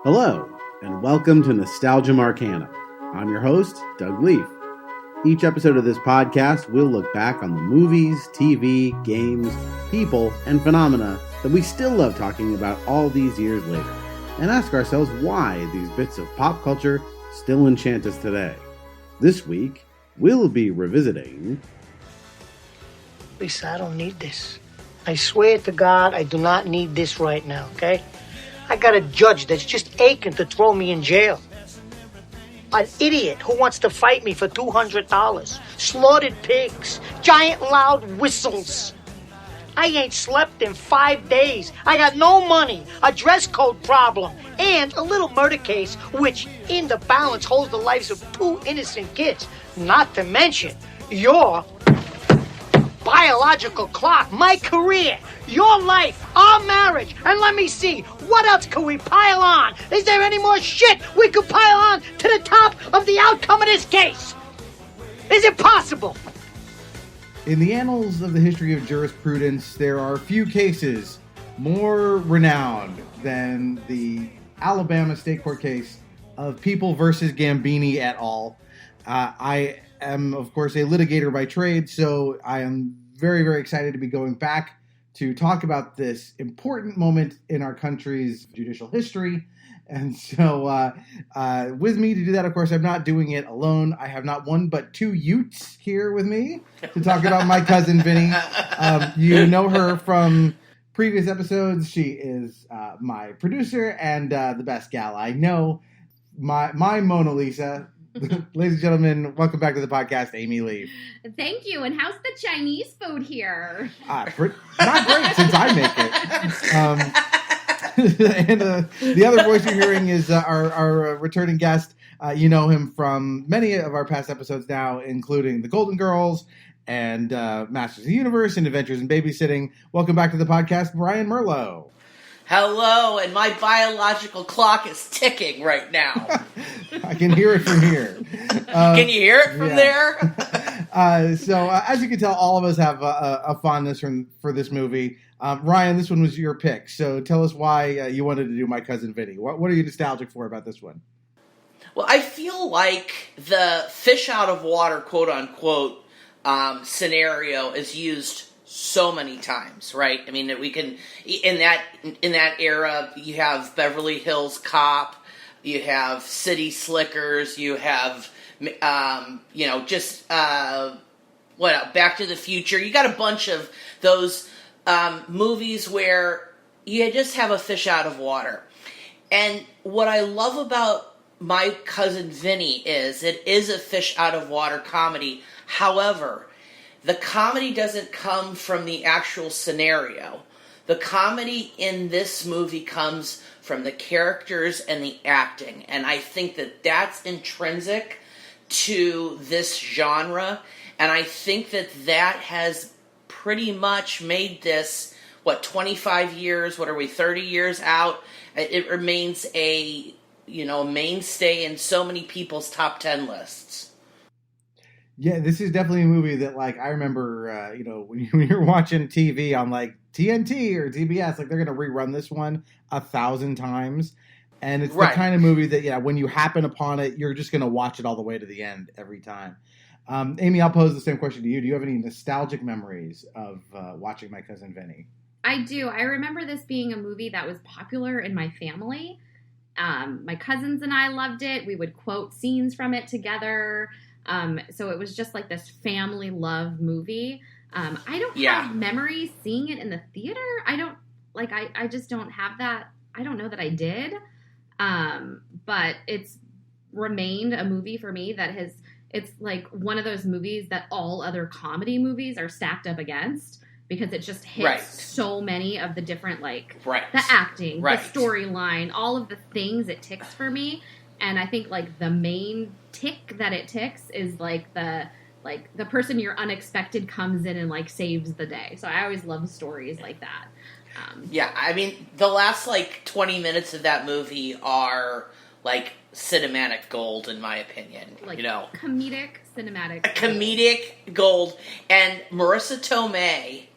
Hello, and welcome to Nostalgia Marcana. I'm your host, Doug Lief. Each episode of this podcast, we'll look back on the movies, TV, games, people, and phenomena that we still love talking about all these years later, and ask ourselves why these bits of pop culture still enchant us today. This week, we'll be revisiting... Lisa, I don't need this. I swear to God, I do not need this right now, okay? I got a judge that's just aching to throw me in jail. An idiot who wants to fight me for $200. Slaughtered pigs. Giant loud whistles. I ain't slept in 5 days. I got no money. A dress code problem. And a little murder case, which in the balance holds the lives of 2 innocent kids. Not to mention your biological clock, my career, your life, our marriage, and let me see, what else could we pile on? Is there any more shit we could pile on to the top of the outcome of this case? Is it possible? In the annals of the history of jurisprudence, there are few cases more renowned than the Alabama State Court case of People versus Gambini et al. I am, of course, a litigator by trade, so I am very, very excited to be going back to talk about this important moment in our country's judicial history. And so with me to do that, of course, I'm not doing it alone. I have not one but 2 youts here with me to talk about my cousin Vinny. You know her from previous episodes. She is my producer and the best gal I know. My Mona Lisa. Ladies and gentlemen, welcome back to the podcast, Ami Lief. Thank you. And how's the Chinese food here? Not great since I make it. And the other voice you're hearing is our returning guest. You know him from many of our past episodes now, including The Golden Girls and Masters of the Universe and Adventures in Babysitting. Welcome back to the podcast, Ryan Merlo. Hello, and my biological clock is ticking right now. I can hear it from here. Can you hear it from there? So as you can tell, all of us have a fondness for this movie. Ryan, this one was your pick, so tell us why you wanted to do My Cousin Vinny. What are you nostalgic for about this one? Well, I feel like the fish out of water, quote-unquote, scenario is used so many times, right? I mean, we can in that era, you have Beverly Hills Cop, you have City Slickers, you have Back to the Future. You got a bunch of those movies where you just have a fish out of water. And what I love about My Cousin Vinny is it is a fish out of water comedy. However, the comedy doesn't come from the actual scenario. The comedy in this movie comes from the characters and the acting. And I think that that's intrinsic to this genre. And I think that that has pretty much made this, 25 years, 30 years out? It remains a mainstay in so many people's top 10 lists. Yeah, this is definitely a movie that, I remember, when you're watching TV on, TNT or TBS, they're going to rerun this one 1,000 times. And it's the kind of movie that, when you happen upon it, you're just going to watch it all the way to the end every time. Amy, I'll pose the same question to you. Do you have any nostalgic memories of watching My Cousin Vinny? I do. I remember this being a movie that was popular in my family. My cousins and I loved it. We would quote scenes from it together. So it was just this family love movie. I don't have memories seeing it in the theater. I don't I just don't have that. I don't know that I did. But it's remained a movie for me that it's one of those movies that all other comedy movies are stacked up against because it just hits so many of the different the acting, the storyline, all of the things it ticks for me. And I think the main tick that it ticks is the person you're unexpected comes in and saves the day. So I always love stories like that. I mean, the last 20 minutes of that movie are cinematic gold, in my opinion. Comedic, cinematic. Comedic gold. And Marisa Tomei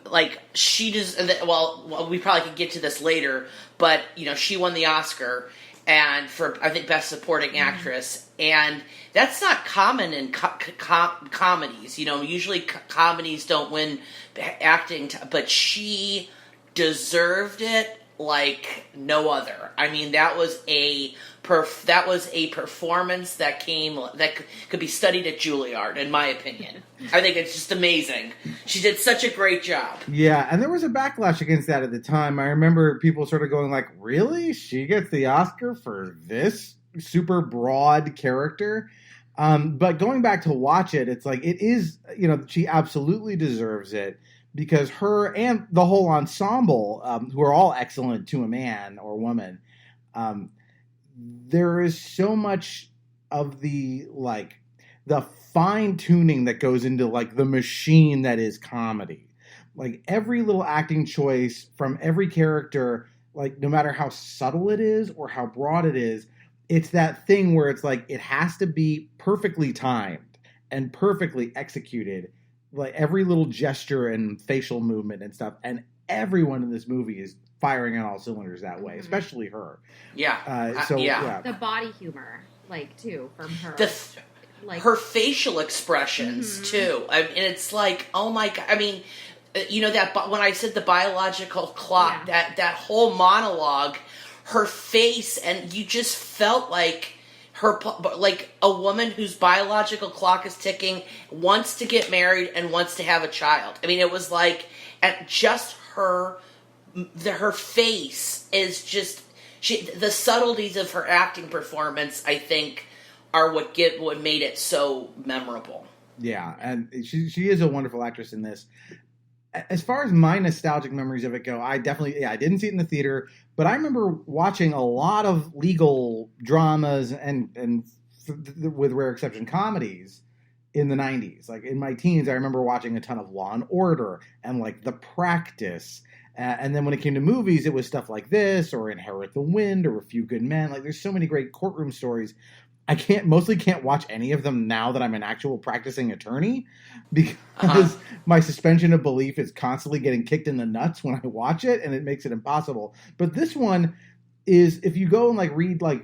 like she just well, we probably could get to this later, but she won the Oscar and for I think Best Supporting Actress, and that's not common in comedies. Usually comedies don't win acting, but she deserved it like no other. I mean, that was a performance that could be studied at Juilliard, in my opinion. I think it's just amazing. She did such a great job. Yeah, and there was a backlash against that at the time. I remember people sort of going like, really? She gets the Oscar for this super broad character? But going back to watch it, it's like, it is, she absolutely deserves it. Because her and the whole ensemble, who are all excellent to a man or woman, there is so much of the fine tuning that goes into like the machine that is comedy. Like every little acting choice from every character, like no matter how subtle it is or how broad it is, it's that thing where it's like it has to be perfectly timed and perfectly executed. Like every little gesture and facial movement and stuff, and everyone in this movie is firing on all cylinders that way, especially her. Yeah. Yeah. The body humor, like too, from her. Her facial expressions too. I mean, it's like, oh my God. I mean, that when I said the biological clock, that whole monologue, her face, and you just felt like like a woman whose biological clock is ticking, wants to get married and wants to have a child. I mean, it was like, and just her face is just, the subtleties of her acting performance, I think, are what made it so memorable. Yeah, and she is a wonderful actress in this. As far as my nostalgic memories of it go, I didn't see it in the theater, but I remember watching a lot of legal dramas and with rare exception comedies in the 90s. Like in my teens, I remember watching a ton of Law and Order and like The Practice. And then when it came to movies, it was stuff like this or Inherit the Wind or A Few Good Men. Like there's so many great courtroom stories. I mostly can't watch any of them now that I'm an actual practicing attorney because my suspension of belief is constantly getting kicked in the nuts when I watch it, and it makes it impossible. But this one is, if you go and like read like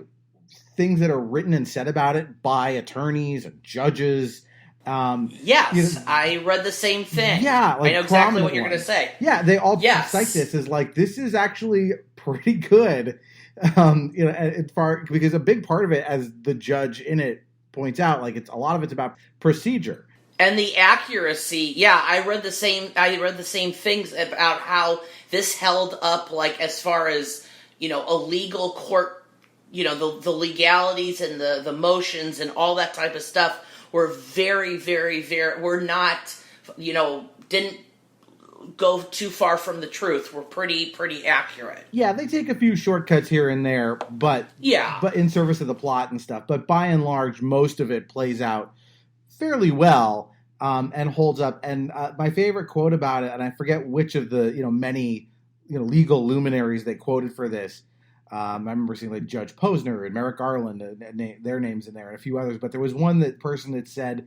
things that are written and said about it by attorneys and judges. Yes, I read the same thing. Yeah, like I know exactly what you're going to say. Yeah, they all cite this as like, this is actually pretty good. Because a big part of it, as the judge in it points out, like a lot of it's about procedure and the accuracy. Yeah, I read the same things about how this held up, like as far as a legal court, the legalities and the motions and all that type of stuff were very, very, very. Were not, didn't go too far from the truth. We're pretty accurate. Yeah, they take a few shortcuts here and there, but in service of the plot and stuff. But by and large, most of it plays out fairly well and holds up. And my favorite quote about it, and I forget which of the many legal luminaries they quoted for this. I remember seeing like Judge Posner and Merrick Garland, their names in there, and a few others. But there was one person that said,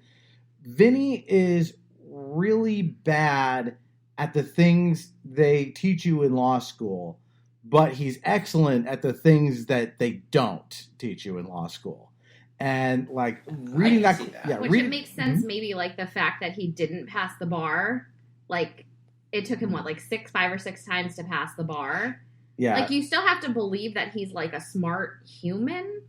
"Vinny is really bad at the things they teach you in law school, but he's excellent at the things that they don't teach you in law school." And like reading that. Which it makes sense, maybe like the fact that he didn't pass the bar, like it took him 5 or 6 times to pass the bar. Yeah, like you still have to believe that he's like a smart human.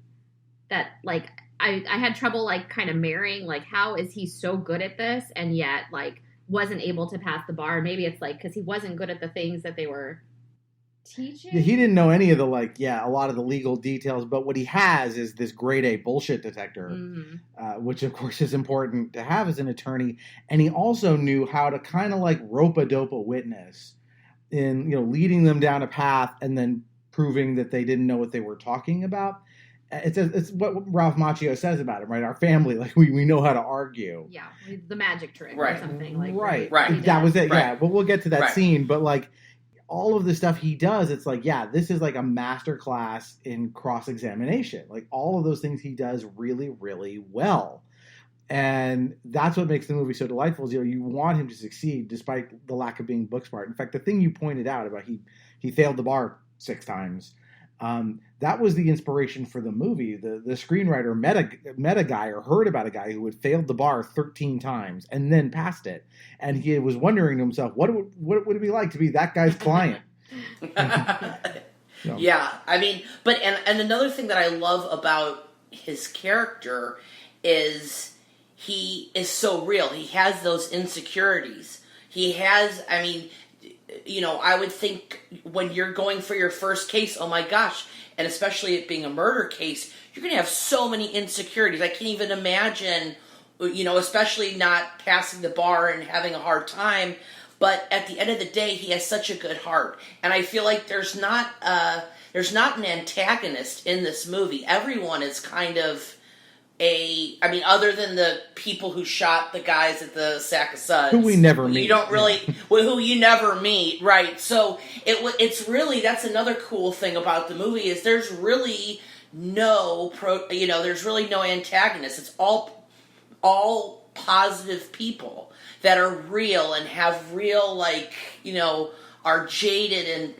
That like I had trouble like kind of marrying like, how is he so good at this and yet like wasn't able to pass the bar. Maybe it's like because he wasn't good at the things that they were teaching. Yeah, he didn't know any of the a lot of the legal details, but what he has is this grade A bullshit detector, which of course is important to have as an attorney. And he also knew how to kind of like rope-a-dope a witness in leading them down a path and then proving that they didn't know what they were talking about. It's what Ralph Macchio says about him, right? Our family, like we know how to argue. Yeah, the magic trick right. or something like right. That was it. Right. Yeah, but we'll get to that scene. But like all of the stuff he does, it's like, yeah, this is like a master class in cross examination. Like all of those things he does really, really well. And that's what makes the movie so delightful is, you want him to succeed despite the lack of being book smart. In fact, the thing you pointed out about he failed the bar 6 times, that was the inspiration for the movie. The screenwriter met a guy or heard about a guy who had failed the bar 13 times and then passed it. And he was wondering to himself, what would it be like to be that guy's client? So. Yeah, I mean, but and another thing that I love about his character is he is so real. He has those insecurities. He has, I mean, I would think when you're going for your first case, oh my gosh, and especially it being a murder case, you're going to have so many insecurities. I can't even imagine, especially not passing the bar and having a hard time. But at the end of the day, he has such a good heart. And I feel like there's not an antagonist in this movie. Everyone is kind of other than the people who shot the guys at the Sack of Suds, who we never meet, you don't really, who you never meet, right? So it's really, that's another cool thing about the movie is there's really there's really no antagonist. It's all positive people that are real and have real, are jaded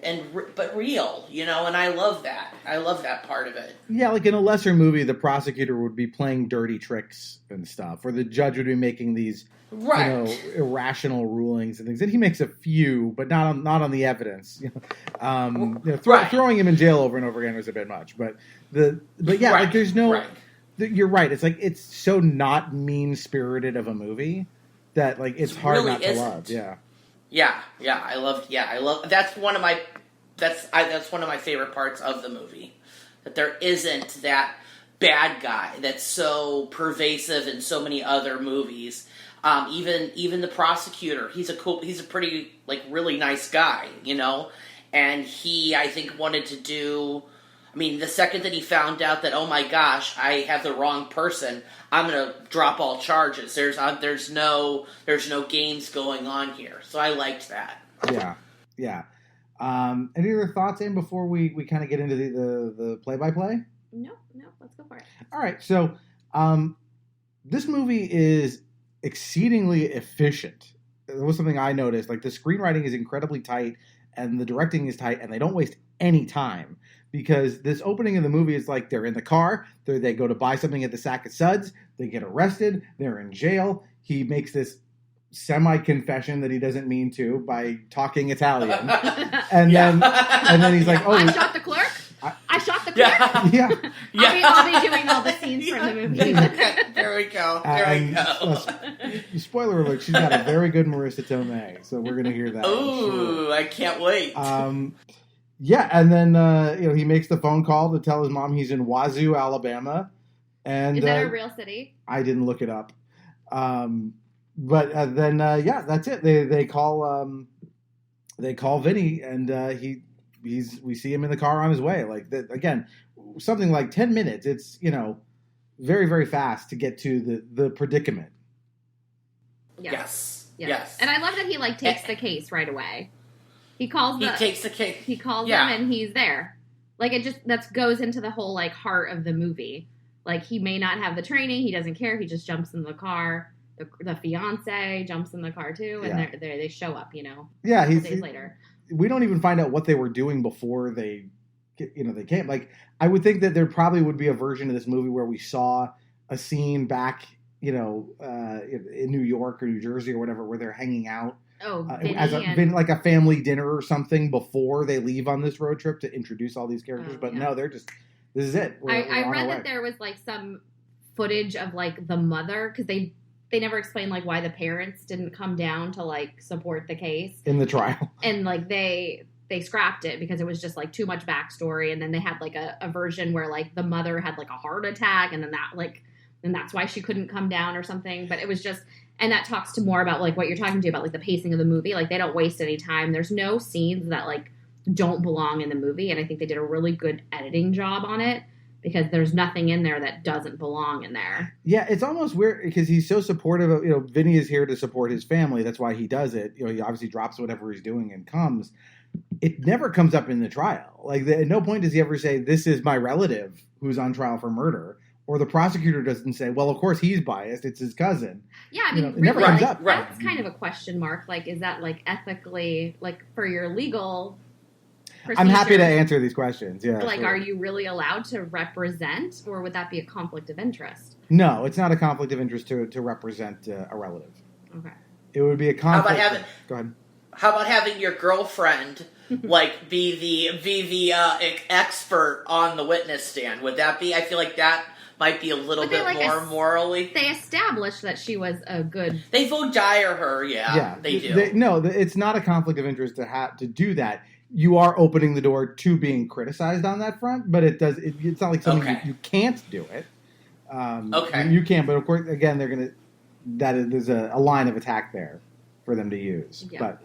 but real, and I love that. I love that part of it. Yeah, like in a lesser movie, the prosecutor would be playing dirty tricks and stuff, or the judge would be making these irrational rulings and things. And he makes a few, but not on the evidence. Throwing him in jail over and over again was a bit much. But there's no. Right. You're right. It's like it's so not mean spirited of a movie that it's hard really not to love. Yeah. Yeah, I love. That's one of my favorite parts of the movie. That there isn't that bad guy that's so pervasive in so many other movies. Even the prosecutor, he's a pretty really nice guy, and he, I think, wanted to do. I mean, the second that he found out that, oh my gosh, I have the wrong person, I'm gonna drop all charges. There's no games going on here. So I liked that. Yeah. Any other thoughts, Aim, before we kind of get into the play-by-play? No, let's go for it. All right, so this movie is exceedingly efficient. It was something I noticed. The screenwriting is incredibly tight, and the directing is tight, and they don't waste any time. Because this opening of the movie is they're in the car, they go to buy something at the Sack of Suds, they get arrested, they're in jail. He makes this semi-confession that he doesn't mean to by talking Italian. and then he's like, oh, I shot the clerk? I shot the clerk? Yeah. I'll be doing all the scenes from the movie. There we go. Spoiler alert, she's got a very good Marisa Tomei, so we're going to hear that. Ooh, sure. I can't wait. Yeah, and then he makes the phone call to tell his mom he's in Wazoo, Alabama. And is that a real city? I didn't look it up. But then that's it. They call Vinny, and we see him in the car on his way. Again, something like 10 minutes. It's very, very fast to get to the predicament. Yes. And I love that he takes the case right away. He takes the case. He calls them and he's there. That goes into the whole heart of the movie. He may not have the training. He doesn't care. He just jumps in the car. The fiance jumps in the car too, and they show up. Yeah, days later. We don't even find out what they were doing before they came. I would think that there probably would be a version of this movie where we saw a scene back, in New York or New Jersey or whatever, where they're hanging out. As a family dinner or something before they leave on this road trip to introduce all these characters. No, they're just, this is it. I read that there was some footage of the mother, because they never explained why the parents didn't come down to support the case in the trial, and they scrapped it because it was just too much backstory. And then they had a version where the mother had a heart attack, and then and that's why she couldn't come down or something. But it was just. And that talks to more about what you're talking to about the pacing of the movie. They don't waste any time. There's no scenes that don't belong in the movie, and I think they did a really good editing job on it because there's nothing in there that doesn't belong in there. Yeah, it's almost weird because he's so supportive of Vinny is here to support his family. That's why he does it. He obviously drops whatever he's doing and comes. It never comes up in the trial. At no point does he ever say, "This is my relative who's on trial for murder," or the prosecutor doesn't say, well, of course he's biased, it's his cousin. Yeah, I mean, it never comes up. That's kind of a question mark. Like, is that, like, ethically, like, for your legal procedure? I'm happy to answer these questions, yeah. Like, are you really allowed to represent, or would that be a conflict of interest? No, it's not a conflict of interest to represent a relative. Okay. It would be a conflict. Go ahead. How about having your girlfriend, like, be the expert on the witness stand? Would that be? I feel like that might be a little bit more morally. They established that she was a good. They Vodire her, they do. It's not a conflict of interest to have to do that. You are opening the door to being criticized on that front, but it does. It's not like something you can't do it. You can, but of course, again, there's a line of attack there for them to use. Yeah. But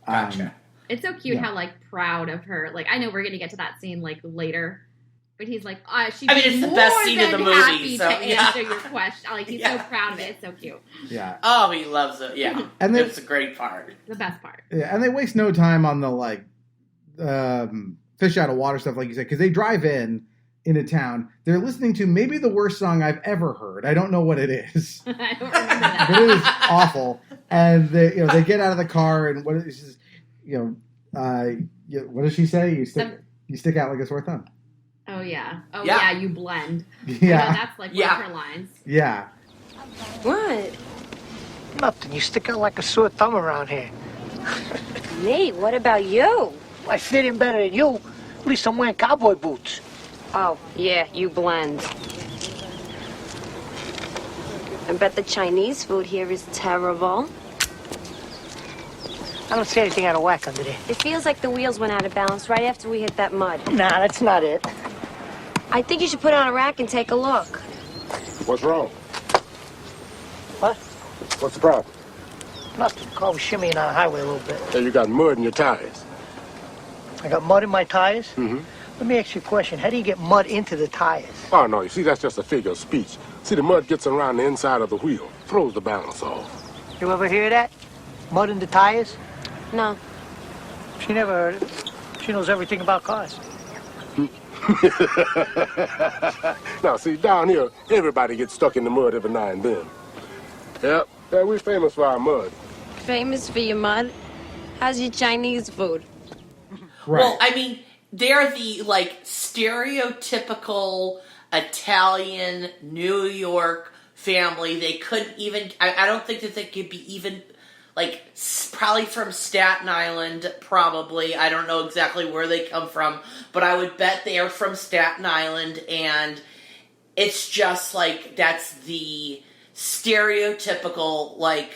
gotcha. It's so cute how, like, proud of her. Like, I know we're going to get to that scene, like, later. But he's like, it's the best scene in the movie. So, answer your question. Like, he's so proud of it. It's so cute. Yeah. Oh, he loves it. Yeah. And it's a great part. The best part. Yeah, and they waste no time on the, like, fish out of water stuff, like you said, because they drive into town. They're listening to maybe the worst song I've ever heard. I don't know what it is. I don't remember that. But it is awful. And they get out of the car, and what is what does she say? You stick out like a sore thumb. Oh yeah. Oh yeah. You blend. Yeah. That's like one of her lines. Yeah. What? Nothing. You stick out like a sore thumb around here. Me? What about you? I fit in better than you. At least I'm wearing cowboy boots. Oh, yeah, you blend. I bet the Chinese food here is terrible. I don't see anything out of whack under there. It feels like the wheels went out of balance right after we hit that mud. Nah, that's not it. I think you should put it on a rack and take a look. What's wrong? What? What's the problem? Nothing. The car was shimmying on the highway a little bit. Yeah, you got mud in your tires. I got mud in my tires? Mm-hmm. Let me ask you a question. How do you get mud into the tires? Oh, no, you see, that's just a figure of speech. See, the mud gets around the inside of the wheel, throws the balance off. You ever hear that? Mud in the tires? No. She never heard it. She knows everything about cars. Now, see, down here, everybody gets stuck in the mud every now and then. Yeah, we're famous for our mud. Famous for your mud? How's your Chinese food? Right. Well, I mean, they're the, like, stereotypical Italian New York family. They couldn't even, I don't think that they could be even, like, probably from Staten Island, probably. I don't know exactly where they come from, but I would bet they are from Staten Island, and it's just, like, that's the stereotypical, like,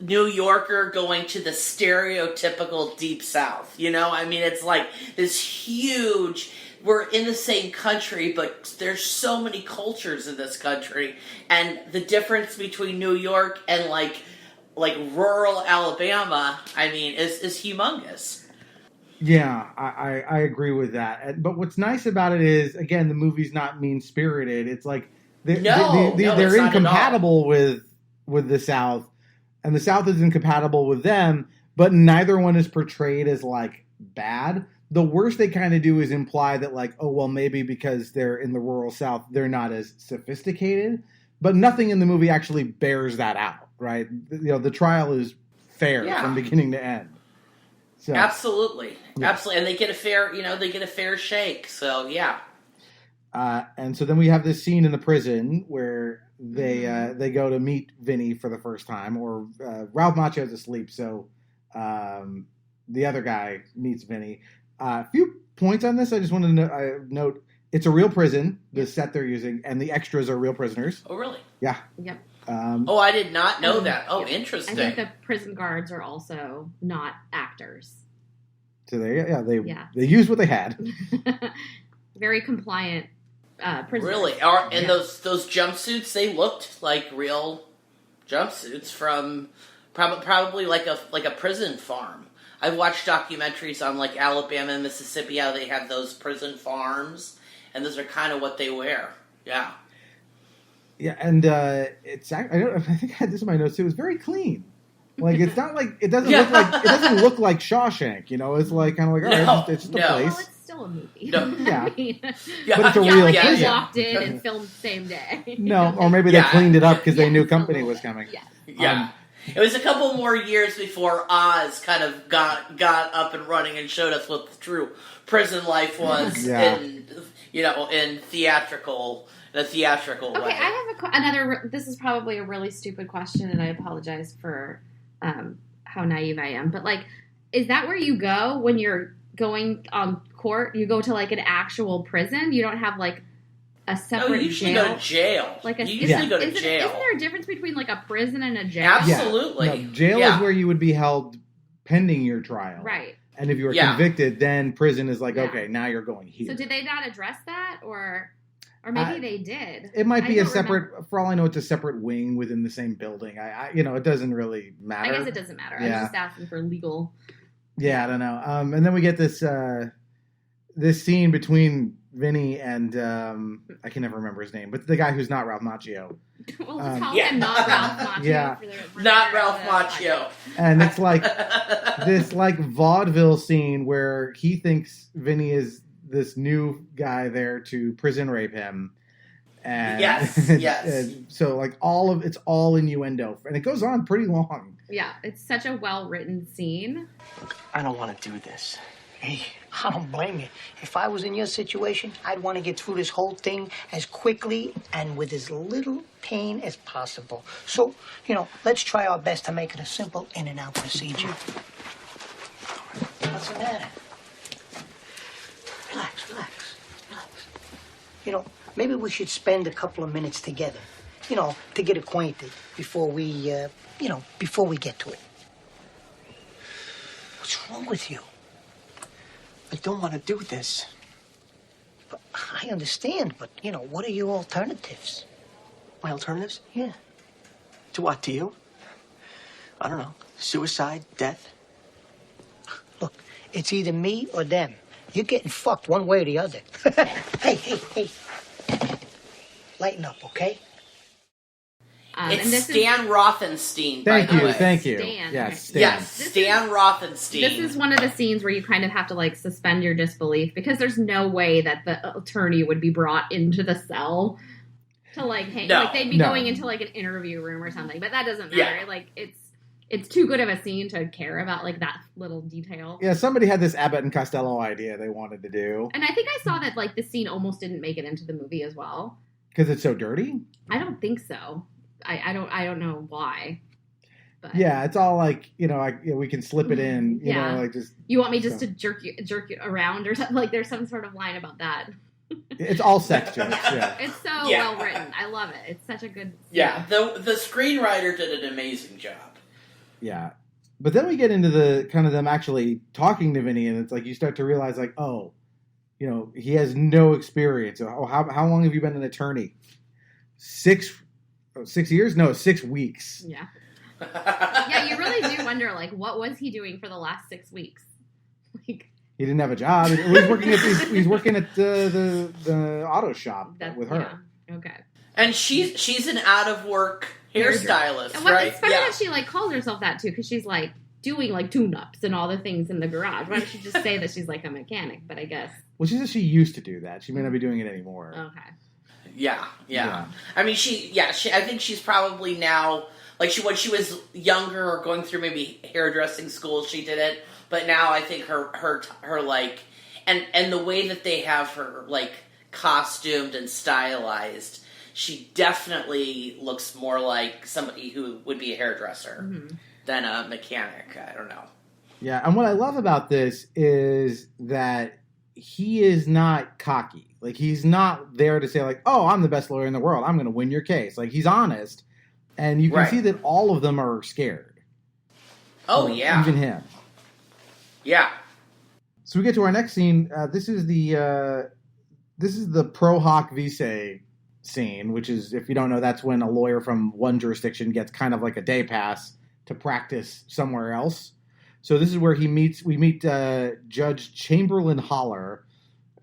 New Yorker going to the stereotypical Deep South, you know? I mean, it's like this huge, we're in the same country, but there's so many cultures in this country, and the difference between New York and like rural Alabama, I mean, is humongous. Yeah, I agree with that. But what's nice about it is, again, the movie's not mean-spirited. It's like they're incompatible with the South, and the South is incompatible with them, but neither one is portrayed as, like, bad. The worst they kind of do is imply that, like, oh, well, maybe because they're in the rural South, they're not as sophisticated. But nothing in the movie actually bears that out, right? The trial is fair from beginning to end. So, absolutely. And they get a fair shake. So, yeah. And so then we have this scene in the prison where they go to meet Vinny for the first time, or Ralph Macchio's asleep, so the other guy meets Vinny. A few points on this. I just wanted to note it's a real prison, the set they're using, and the extras are real prisoners. Oh, really? Yeah. Yep. I did not know that. Oh, interesting. I think the prison guards are also not actors. So they used what they had. Very compliant prisoners. Really? And those jumpsuits, they looked like real jumpsuits from probably like a prison farm. I've watched documentaries on like Alabama and Mississippi, how they have those prison farms, and those are kind of what they wear. Yeah. Yeah, and I think I had this in my notes too. It was very clean. Like, it doesn't look like Shawshank. You know, it's like kind of like, all right, it's just a place. Well, it's still a movie. No. Yeah. I mean, Yeah, But it's a yeah, real like they prison. walked in and filmed the same day. No, or maybe they Yeah. cleaned it up because they Yes, knew a company little was bit. coming. Yes. Yeah. It was a couple more years before Oz kind of got up and running and showed us what the true prison life was Yeah. in a theatrical Okay, way. I have another. This is probably a really stupid question, and I apologize for how naive I am. But like, is that where you go when you're going on court? You go to like an actual prison. You don't have like a separate No, you usually jail. go to jail. Like a, you usually go to isn't jail. there a difference between like a prison and a jail? Absolutely. No, jail Yeah. is where you would be held pending your trial. Right. And if you were Yeah. convicted, then prison is like, Yeah. okay, now you're going here. So did they not address that, or maybe they did? It might be I a don't separate, remember. for all I know, it's a separate wing within the same building. It doesn't really matter. I guess it doesn't matter. I Yeah. was just asking for legal. Yeah, I don't know. And then we get this this scene between Vinny and I can never remember his name, but the guy who's not Ralph Macchio. Well, just call Yeah. him not Ralph Macchio. Yeah. Not Ralph Macchio. And it's like this like vaudeville scene where he thinks Vinny is this new guy there to prison rape him. And Yes, yes. and so like it's all innuendo, and it goes on pretty long. Yeah, it's such a well-written scene. I don't want to do this. Hey, I don't blame you. If I was in your situation, I'd want to get through this whole thing as quickly and with as little pain as possible. So, let's try our best to make it a simple in-and-out procedure. What's the matter? Relax. Maybe we should spend a couple of minutes together, to get acquainted before we get to it. What's wrong with you? I don't want to do this. I understand, but, what are your alternatives? My alternatives? Yeah. To what, to you? I don't know. Suicide, death? Look, it's either me or them. You're getting fucked one way or the other. Hey. Lighten up, okay? And It's this Stan Rothenstein, by the way. Thank you. Stan. Yes, Stan. Yes, Stan Rothenstein. This is one of the scenes where you kind of have to like suspend your disbelief because there's no way that the attorney would be brought into the cell to like hang. No. Like they'd be No. going into like an interview room or something, but that doesn't matter. Yeah. Like it's too good of a scene to care about like that little detail. Yeah, somebody had this Abbott and Costello idea they wanted to do And I think I saw that like the scene almost didn't make it into the movie as well. because it's so dirty. I don't think so. I don't know why. But Yeah, it's all like we can slip it in. You Yeah. know, like just you want me just So- to jerk you around or something? Like there's some sort of line about that. it's all sex jokes. Yeah. It's so Yeah. well written. I love it. It's such a good. Yeah, the screenwriter did an amazing job. Yeah. But then we get into the kind of them actually talking to Vinny, and it's like you start to realize, like, he has no experience. Oh, how long have you been an attorney? 6 years? No, 6 weeks. Yeah. Yeah, you really do wonder, like, what was he doing for the last 6 weeks? Like, He didn't have a job. He's working at the auto shop with her. Yeah. Okay. And she's an out of work hairstylist, And what, right? it's funny that she like calls herself that too, because she's like doing like tune-ups and all the things in the garage. Why don't she just say that she's like a mechanic? But I guess Well, she says she used to do that. She may not be doing it anymore. okay. Yeah. I mean, I think she's probably now, like when she was younger or going through maybe hairdressing school, she did it. But now I think her like, and the way that they have her like costumed and stylized, she definitely looks more like somebody who would be a hairdresser than a mechanic. I don't know. Yeah, and what I love about this is that he is not cocky. Like, he's not there to say, like, oh, I'm the best lawyer in the world. I'm going to win your case. Like, he's honest. And you can Right. see that all of them are scared. Oh, Or yeah. Even him. Yeah. So we get to our next scene. This is the pro hoc vice scene, which is, if you don't know, that's when a lawyer from one jurisdiction gets kind of like a day pass to practice somewhere else. So this is where we meet Judge Chamberlain Holler,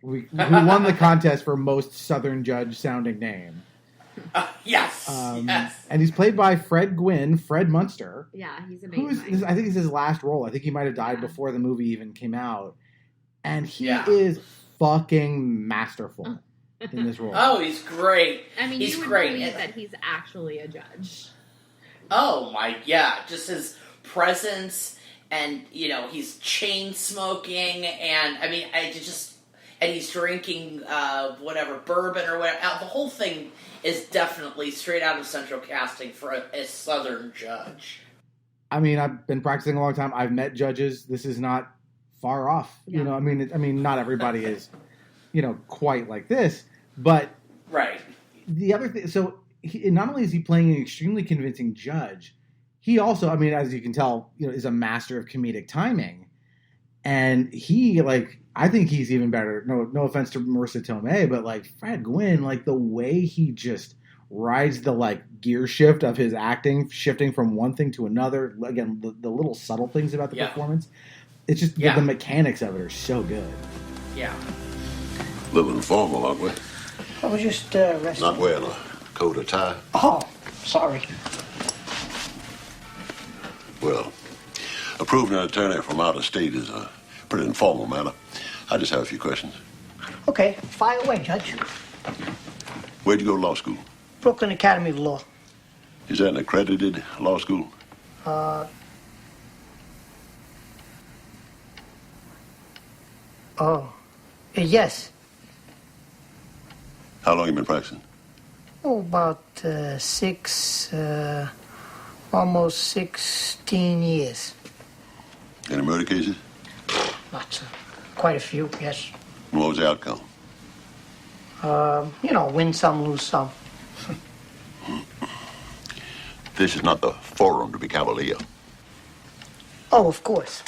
who won the contest for most Southern judge sounding name. Yes. Yes. And he's played by Fred Munster. Yeah, he's Who amazing. is, I think it's his last role. I think he might have died before the movie even came out. and he Yeah. is fucking masterful in this role. Oh, he's great. I mean, he's you would great. believe that he's actually a judge. Oh my, yeah, just his presence, and he's chain smoking, and I mean, and he's drinking whatever bourbon or whatever. The whole thing is definitely straight out of Central Casting for a Southern judge. I mean, I've been practicing a long time. I've met judges. This is not far off. Yeah. I mean, not everybody is, quite like this, but Right. the other thing. So not only is he playing an extremely convincing judge, he also, I mean, as you can tell, is a master of comedic timing, and he I think he's even better. No offense to Marisa Tomei, but Fred Gwynn, the way he just rides the gear shift of his acting, shifting from one thing to another. Again, the little subtle things about the performance. It's just the mechanics of it are so good. Yeah. A little informal, aren't we? I was just resting. Not wearing a coat or tie. Oh, sorry. Well, approving an attorney from out of state is a pretty informal matter. I just have a few questions. Okay, fire away, Judge. Where'd you go to law school? Brooklyn Academy of Law. Is that an accredited law school? Yes. How long you been practicing? Oh, about almost 16 years. Any murder cases? Lots of, quite a few, yes. What was the outcome? Win some, lose some. This is not the forum to be cavalier. Oh, of course.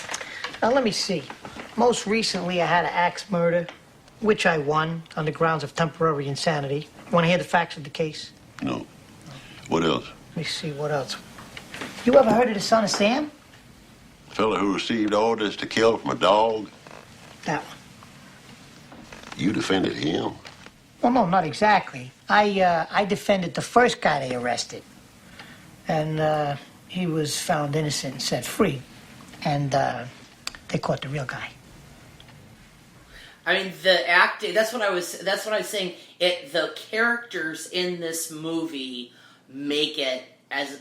Now, let me see. Most recently, I had an axe murder, which I won on the grounds of temporary insanity. You want to hear the facts of the case? No. What else? Let me see, what else? You ever heard of the Son of Sam? The fellow who received orders to kill from a dog? That one. You defended him? Well, no, not exactly. I defended the first guy they arrested. And he was found innocent and set free. And they caught the real guy. I mean, the acting, that's what I was saying. The characters in this movie make it as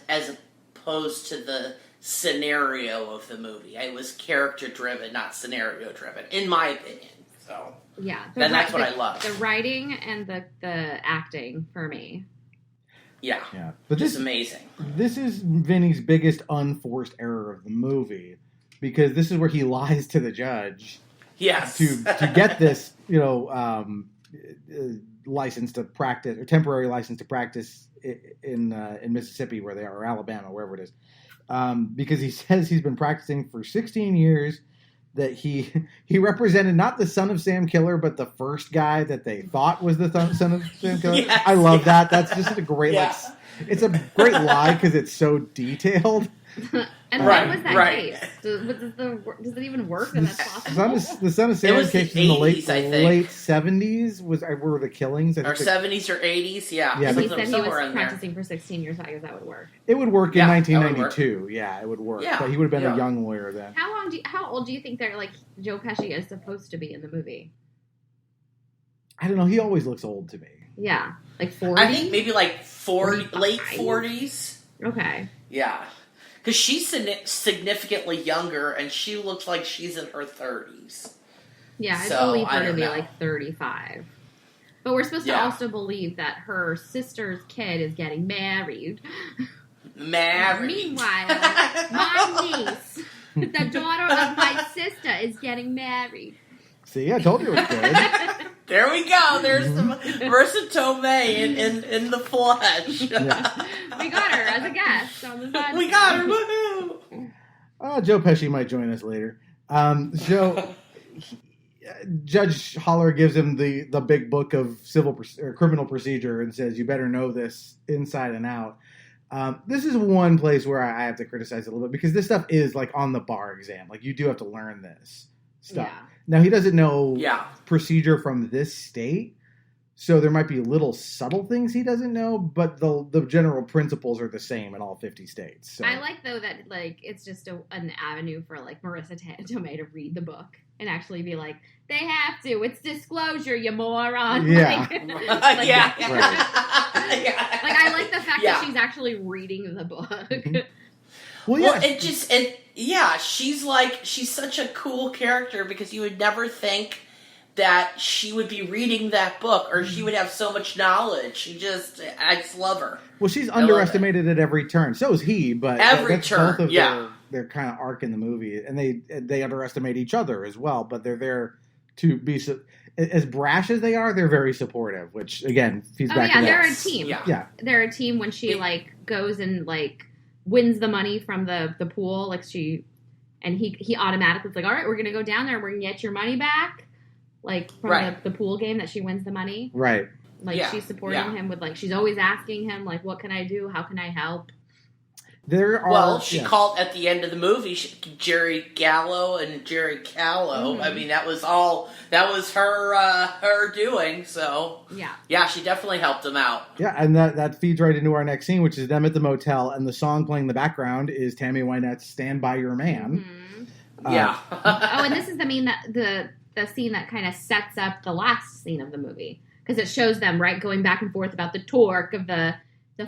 opposed to the scenario of the movie. It was character driven, not scenario driven, in my opinion. So yeah, that's what I love. The writing and the acting for me. Yeah, But just amazing. This is Vinny's biggest unforced error of the movie, because this is where he lies to the judge. Yes. To get this, license to practice, or temporary license to practice in Mississippi, where they are, or Alabama, wherever it is, because he says he's been practicing for 16 years. That he represented not the Son of Sam killer, but the first guy that they thought was the Son of Sam killer. Yes, I love that. That's just a great it's a great lie because it's so detailed. And when was that case? Does it even work? That that's possible? The Son of Sam case in the 80s, I think. late 70s were the killings. Or 70s or 80s, yeah. And he said he was practicing for 16 years, so I guess that would work. It would work in 1992. Yeah, it would work. Yeah, but he would have been a young lawyer then. How old do you think Joe Pesci is supposed to be in the movie? I don't know. He always looks old to me. Yeah, 40? I think maybe 40, late 40s. Okay. Yeah. Because she's significantly younger, and she looks like she's in her 30s. Yeah, I believe her to be 35. But we're supposed to also believe that her sister's kid is getting married. Meanwhile, my niece, the daughter of my sister, is getting married. See, I told you it was good. There we go. There's some Marisa Tomei in the flesh. Yeah. We got her as a guest on the podcast. We got her. Woohoo! Joe Pesci might join us later. Judge Holler gives him the big book of criminal procedure and says, "You better know this inside and out." This is one place where I have to criticize it a little bit, because this stuff is on the bar exam. You do have to learn this stuff. Yeah. Now, he doesn't know procedure from this state, so there might be little subtle things he doesn't know, but the general principles are the same in all 50 states. So. I like, though, that it's just an avenue for Marisa Tomei to read the book and actually be like, they have to. It's disclosure, you moron. Yeah. Like, Yeah. Like, I like the fact that she's actually reading the book. Mm-hmm. Well, she's such a cool character because you would never think that she would be reading that book or she would have so much knowledge. I just love her. Well, she's underestimated at every turn. So is he, but that's turn, both of their kind of arc in the movie, and they underestimate each other as well. But they're there to be as brash as they are. They're very supportive, which again feeds back. to they're that. a team. Yeah, they're a team. When she goes and wins the money from the pool, he automatically is like, all right, we're gonna go down there and we're gonna get your money back. From the pool game that she wins the money. Right. She's supporting him with, she's always asking him, what can I do? How can I help? She called at the end of the movie, Jerry Gallo and Jerry Callow. Mm-hmm. I mean, that was her doing, so. Yeah, she definitely helped him out. Yeah, and that feeds right into our next scene, which is them at the motel, and the song playing in the background is Tammy Wynette's Stand By Your Man. Mm-hmm. And this is the scene that kind of sets up the last scene of the movie, because it shows them going back and forth about the torque of the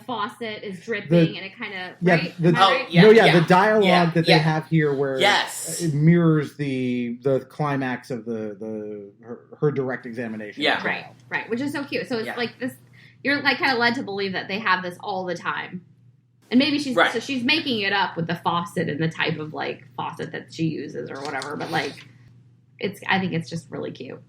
faucet is dripping and it kind of the dialogue that they have here where it mirrors the climax of her direct examination. Right, which is so cute. So it's like this, you're kind of led to believe that they have this all the time, and maybe she's making it up with the faucet and the type of faucet that she uses or whatever, but I think it's just really cute.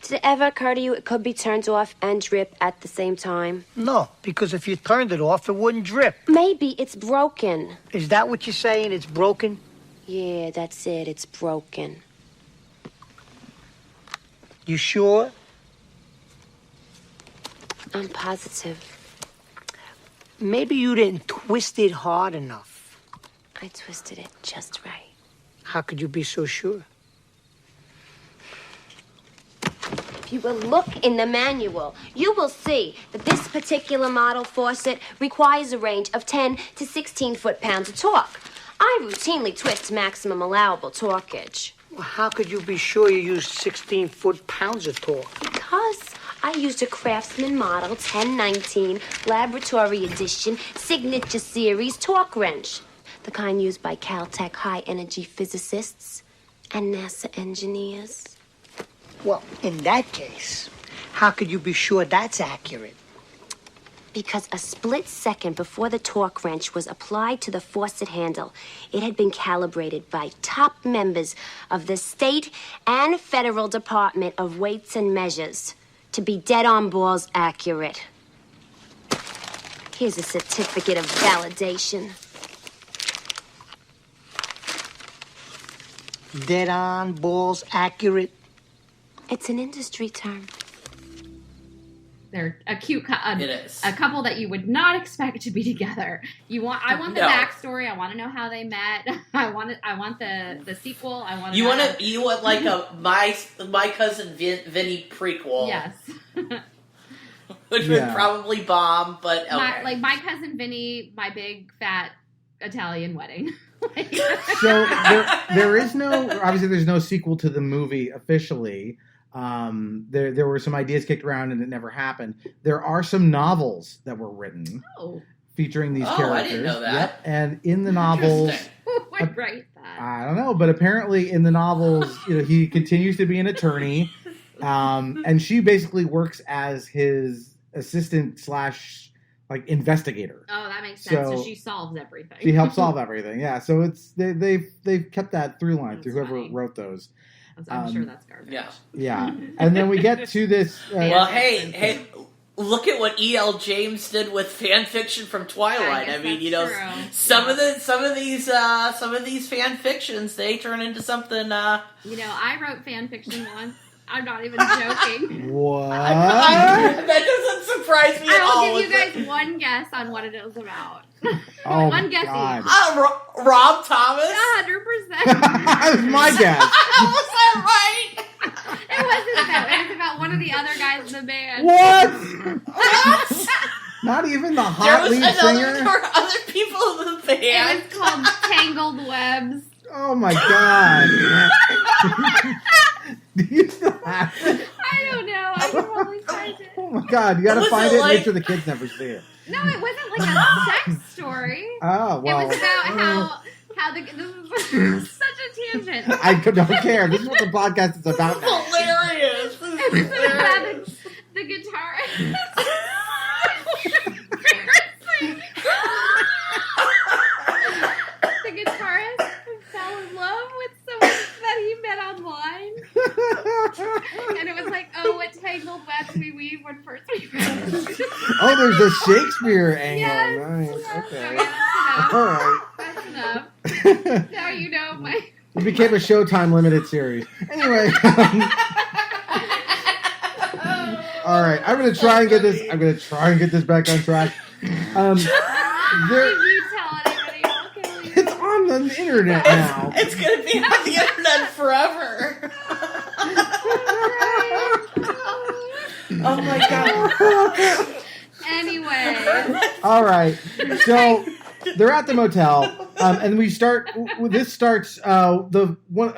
Did it ever occur to you it could be turned off and drip at the same time? No, because if you turned it off, it wouldn't drip. Maybe it's broken. Is that what you're saying? It's broken? Yeah, that's it. It's broken. You sure? I'm positive. Maybe you didn't twist it hard enough. I twisted it just right. How could you be so sure? If you will look in the manual, you will see that this particular model faucet requires a range of 10 to 16 foot-pounds of torque. I routinely twist maximum allowable torquage. Well, how could you be sure you used 16 foot-pounds of torque? Because I used a Craftsman Model 1019 Laboratory Edition Signature Series torque wrench. The kind used by Caltech high-energy physicists and NASA engineers. Well, in that case, how could you be sure that's accurate? Because a split second before the torque wrench was applied to the faucet handle, it had been calibrated by top members of the state and federal Department of Weights and Measures to be dead-on balls accurate. Here's a certificate of validation. Dead-on balls accurate? It's an industry term. They're a cute it is. a couple that you would not expect to be together. I want the backstory. I want to know how they met. I want the sequel. You want like a my cousin Vinny prequel. Yes. Which would probably bomb, but okay. My cousin Vinny, my big fat Italian wedding. So there is there's no sequel to the movie officially. There were some ideas kicked around and it never happened. There are some novels that were written featuring these characters. I didn't know that. Yep. And in the novels, who would write that? I don't know, but apparently in the novels, he continues to be an attorney, and she basically works as his assistant / investigator. Oh, that makes sense. So she solves everything. She helps solve everything. Yeah. So they've kept that through line through whoever wrote those. I'm sure that's garbage. Yeah. And then we get to this. Well, hey, look at what E.L. James did with fan fiction from Twilight. I mean, true. some of these fan fictions, they turn into something. I wrote fan fiction once. I'm not even joking. What? That doesn't surprise me at all. I will give you guys one guess on what it was about. One guess God. each. Rob Thomas? 100%. That was my guess. Was that right? It wasn't that. It was about one of the other guys in the band. What? Not even the hot lead singer? There were other people in the band. It was called Tangled Webs. Oh my God. Do you still have it? I don't know. I can probably find it. Oh my god, you gotta Was find it it and make like- sure the kids never see it. No, it wasn't like a sex story. Oh, well. It was about how the this is such a tangent. I don't care. This is what the podcast is about now. Hilarious. This is It was hilarious. about the guitarist. The guitarist who fell in love with someone that he met online. And it was like, oh, what tangled webs we weave when first we met. Oh, there's a Shakespeare angle. Yes. Nice. Yes. Okay. Okay, that's enough. All right. That's enough. Now you know my... It became a Showtime limited series. Anyway. All right. I'm gonna try and get this. I'm gonna try and get this back on track. There, If you tell anybody, I'll kill you. it's on the internet now. It's going to be on the internet forever. Oh my god. Anyway. All right. So they're at the motel, and we start. This starts a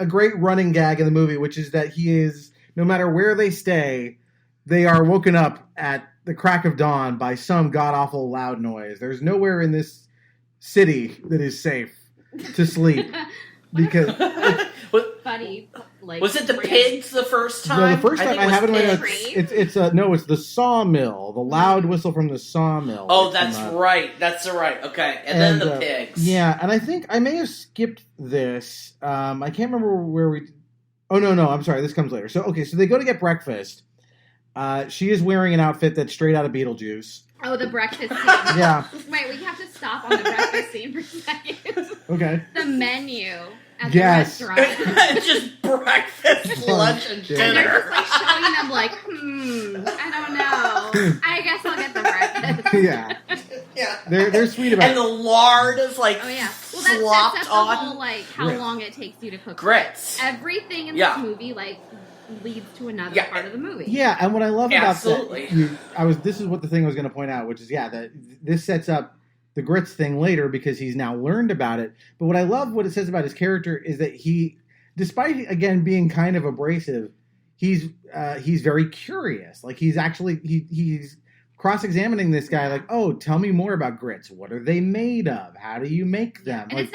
great running gag in the movie, which is that he is, no matter where they stay, they are woken up at the crack of dawn by some god awful loud noise. There's nowhere in this city that is safe to sleep because Buddy, like, Was it the pigs the first time? no, the first time think I it have it was in my pigs. notes. It's the sawmill, the loud whistle from the sawmill. Oh, that that's come up. right. That's right. Okay, and then the pigs. Yeah, and I think I may have skipped this. I can't remember where we. Oh no, I'm sorry. This comes later. So they go to get breakfast. She is wearing an outfit that's straight out of Beetlejuice. Oh, the breakfast scene. Yeah. Wait, we have to stop on the breakfast scene for a second. Okay. The menu at Yes. the restaurant. Just breakfast, lunch, and And they're dinner. just like showing them like, I don't know. I guess I'll get the breakfast. Yeah. Yeah. They're sweet about And it. the lard is like Oh yeah. Well, that slopped sets up the on whole like how Grits. long it takes you to cook grits. Everything in Yeah. this movie like leads to another Yeah. part of the movie. Yeah, and what I love about Absolutely. that, this is what the thing I was going to point out, which is that this sets up the grits thing later because he's now learned about it. But what I love what it says about his character is that he, despite again being kind of abrasive, he's very curious. Like he's cross-examining this guy. Like, oh, tell me more about grits. What are they made of? How do you make them? And Like, it's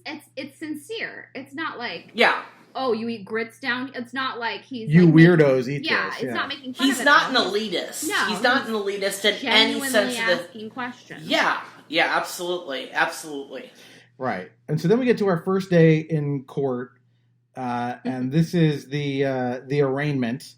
not it's sincere. It's not like Yeah. oh, you eat grits down. It's not like he's you like, weirdos eat yeah, this. it's not making fun He's of it. not an all. elitist. No, he's not an elitist in any Genuinely sense of the. asking questions. Yeah. Yeah. Absolutely. Absolutely. Right. And so then we get to our first day in court, and this is the arraignment,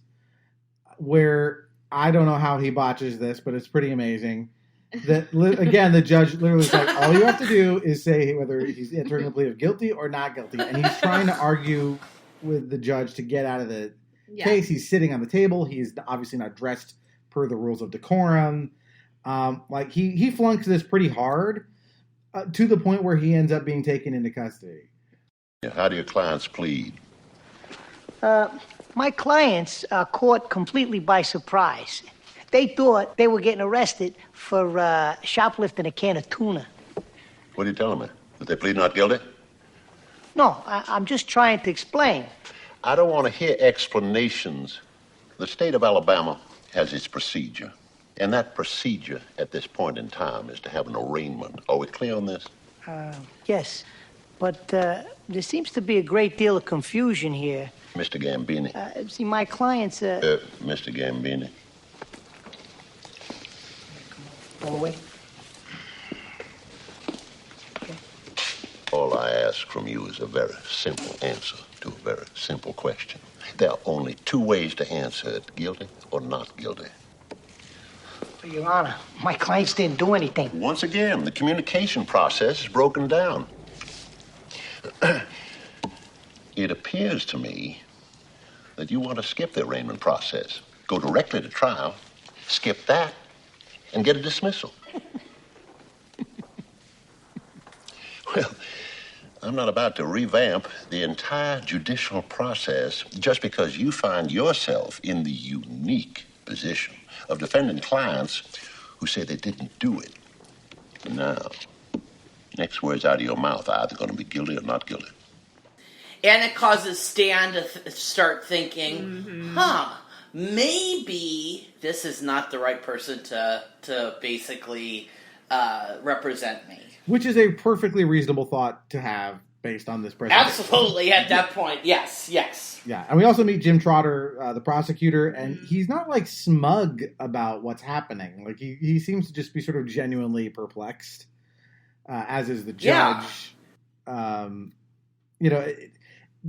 where I don't know how he botches this, but it's pretty amazing. Again, the judge literally is like, all you have to do is say whether he's entering a plea of guilty or not guilty. And he's trying to argue with the judge to get out of the case. He's sitting on the table. He's obviously not dressed per the rules of decorum. Like he flunks this pretty hard to the point where he ends up being taken into custody. How do your clients plead? My clients are caught completely by surprise. They thought they were getting arrested for shoplifting a can of tuna. What are you telling me? That they plead not guilty? No, I'm just trying to explain. I don't want to hear explanations. The state of Alabama has its procedure. And that procedure at this point in time is to have an arraignment. Are we clear on this? Yes, but there seems to be a great deal of confusion here. Mr. Gambini. See, my clients... Mr. Gambini. All the way. All I ask from you is a very simple answer to a very simple question. There are only two ways to answer it, guilty or not guilty. Your Honor, my clients didn't do anything. Once again, the communication process is broken down. It appears to me that you want to skip the arraignment process, go directly to trial, skip that, and get a dismissal. Well, I'm not about to revamp the entire judicial process just because you find yourself in the unique position of defending clients who say they didn't do it. Now, next words out of your mouth are either going to be guilty or not guilty. And it causes Stan to start thinking, maybe this is not the right person to basically represent me. Which is a perfectly reasonable thought to have based on this presentation. Absolutely, at that point, yes. Yeah, and we also meet Jim Trotter, the prosecutor, and he's not, like, smug about what's happening. Like, he seems to just be sort of genuinely perplexed, as is the judge. Yeah.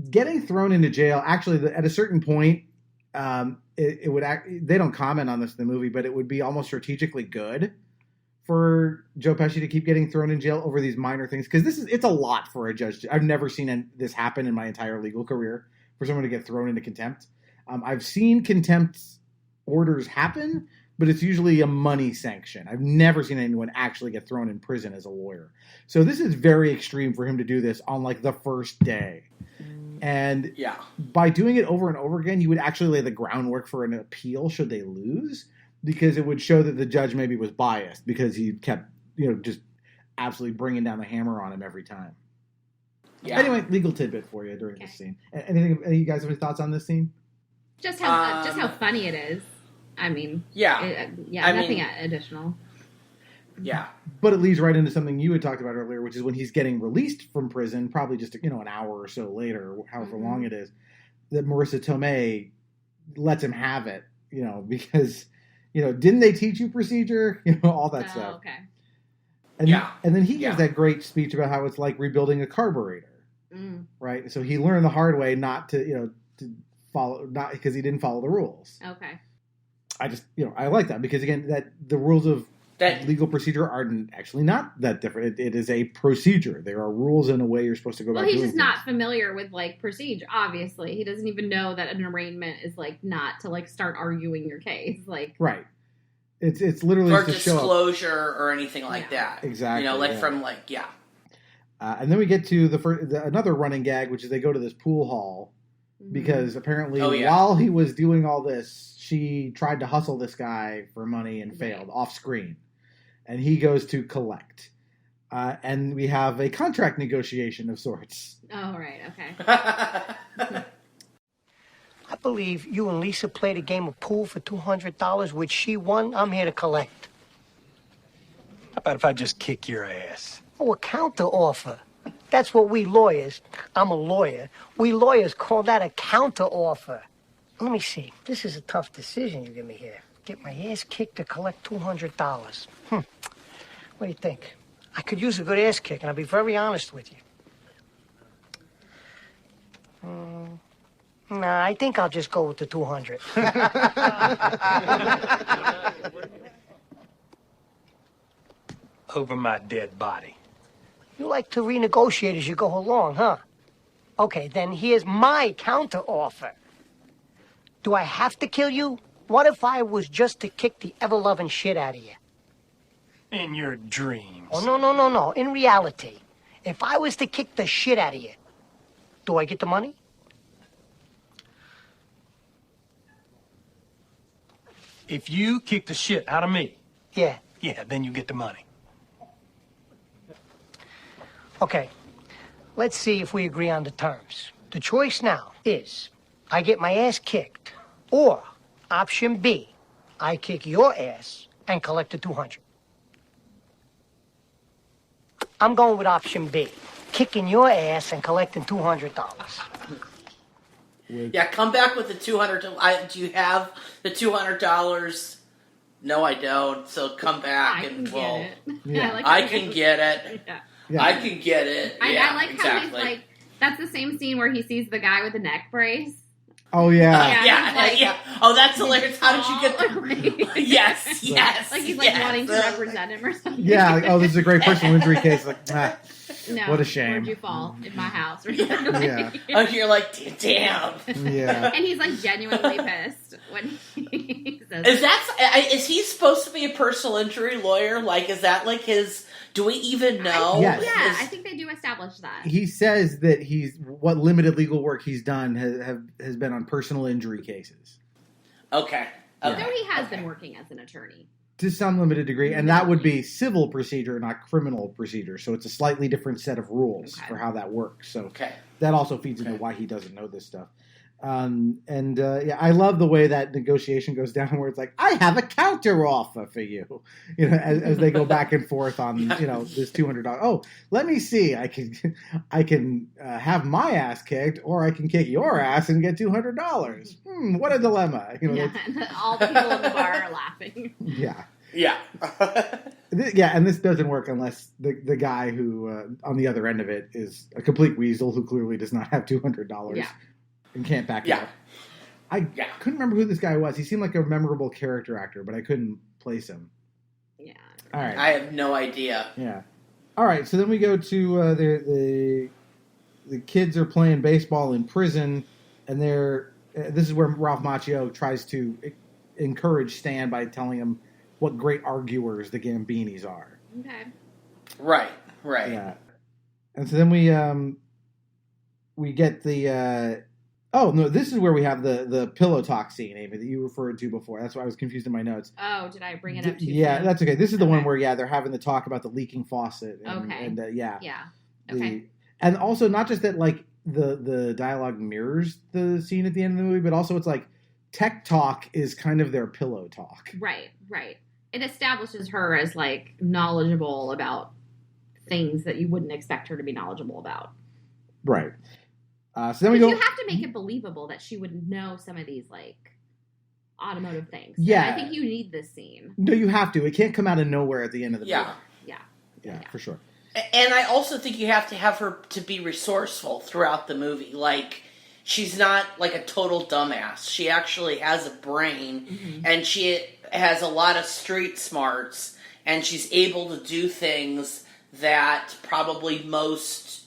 Getting thrown into jail, actually, at a certain point, it would they don't comment on this in the movie, but it would be almost strategically good for Joe Pesci to keep getting thrown in jail over these minor things, because it's a lot for a judge. I've never seen this happen in my entire legal career, for someone to get thrown into contempt. I've seen contempt orders happen, but it's usually a money sanction. I've never seen anyone actually get thrown in prison as a lawyer. So this is very extreme for him to do this on, like, the first day. And by doing it over and over again, you would actually lay the groundwork for an appeal should they lose, because it would show that the judge maybe was biased because he kept, just absolutely bringing down the hammer on him every time. Yeah. Anyway, legal tidbit for you during this scene. Any of you guys have any thoughts on this scene? Just how funny it is. I mean, nothing additional. Yeah. But it leads right into something you had talked about earlier, which is when he's getting released from prison, probably just, an hour or so later, however long it is, that Marisa Tomei lets him have it, because, didn't they teach you procedure? All that stuff. Okay. And then he gives that great speech about how it's like rebuilding a carburetor, right? So he learned the hard way not to follow, not because he didn't follow the rules. Okay. I just, I like that because, again, that the rules of legal procedure are actually not that different. It is a procedure. There are rules in a way you're supposed to go about doing he's just things. not familiar with, like, procedure, obviously. He doesn't even know that an arraignment is, like, not to, like, start arguing your case. Like, right. It's literally or to disclosure show up. or anything like that. Exactly. And then we get to another running gag, which is they go to this pool hall because apparently while he was doing all this, she tried to hustle this guy for money and failed off screen. And he goes to collect. And we have a contract negotiation of sorts. Oh, right. Okay. I believe you and Lisa played a game of pool for $200, which she won. I'm here to collect. How about if I just kick your ass? Oh, a counter offer. That's what we lawyers, I'm a lawyer, we lawyers call that a counter offer. Let me see. This is a tough decision you give me here. Get my ass kicked to collect $200. What do you think? I could use a good ass kick, and I'll be very honest with you. Nah, I think I'll just go with the 200. Over my dead body. You like to renegotiate as you go along, huh? Okay, then here's my counter offer. Do I have to kill you? What if I was just to kick the ever-loving shit out of you? In your dreams. Oh, no. In reality, if I was to kick the shit out of you, do I get the money? If you kick the shit out of me. Yeah, then you get the money. Okay, let's see if we agree on the terms. The choice now is I get my ass kicked, or option B, I kick your ass and collect the 200. I'm going with option B, kicking your ass and collecting $200. Yeah, come back with the $200. Do you have the $200? No, I don't. So come back and we'll. Yeah. I can get it. Yeah. I can get it. I like how he's like. That's the same scene where he sees the guy with the neck brace. Oh yeah. Yeah. Oh, that's hilarious. How did you get the... Yes. Like he's like wanting to represent him or something. Yeah, like, oh, this is a great personal injury case. Like, no, what a shame. Where'd you fall? In my house. Yeah. Oh, you're like, damn. Yeah. And he's like genuinely pissed when he says Is he supposed to be a personal injury lawyer? Like, is that like his... Do we even know? Yes. Yeah, I think they do establish that. He says that what limited legal work he's done has been on personal injury cases. Okay. Though he has been working as an attorney. To some limited degree, and that would be civil procedure, not criminal procedure. So it's a slightly different set of rules for how that works. So that also feeds into why he doesn't know this stuff. I love the way that negotiation goes down, where it's like, I have a counter offer for you, as they go back and forth on, this $200. Oh, let me see. I can have my ass kicked, or I can kick your ass and get $200. What a dilemma. And all the people in the bar are laughing. Yeah. Yeah. And this doesn't work unless the guy who, on the other end of it, is a complete weasel who clearly does not have $200. Yeah. And can't back it up. I couldn't remember who this guy was. He seemed like a memorable character actor, but I couldn't place him. Yeah. All right. I have no idea. Yeah. All right. So then we go to the kids are playing baseball in prison, and this is where Ralph Macchio tries to encourage Stan by telling him what great arguers the Gambinis are. Okay. Right. Yeah. And so then we get the. Oh, no, this is where we have the pillow talk scene, Amy, that you referred to before. That's why I was confused in my notes. Oh, did I bring it up too Yeah, soon? that's okay. This is the one where, they're having the talk about the leaking faucet. And, Yeah. Okay. And also, not just that, like, the dialogue mirrors the scene at the end of the movie, but also it's like tech talk is kind of their pillow talk. Right. It establishes her as, like, knowledgeable about things that you wouldn't expect her to be knowledgeable about. Right. So then we go. You have to make it believable that she would know some of these, like, automotive things. Yeah. And I think you need this scene. No, you have to. It can't come out of nowhere at the end of the movie. Yeah, for sure. And I also think you have to have her to be resourceful throughout the movie. Like, she's not like a total dumbass. She actually has a brain, and she has a lot of street smarts, and she's able to do things that probably most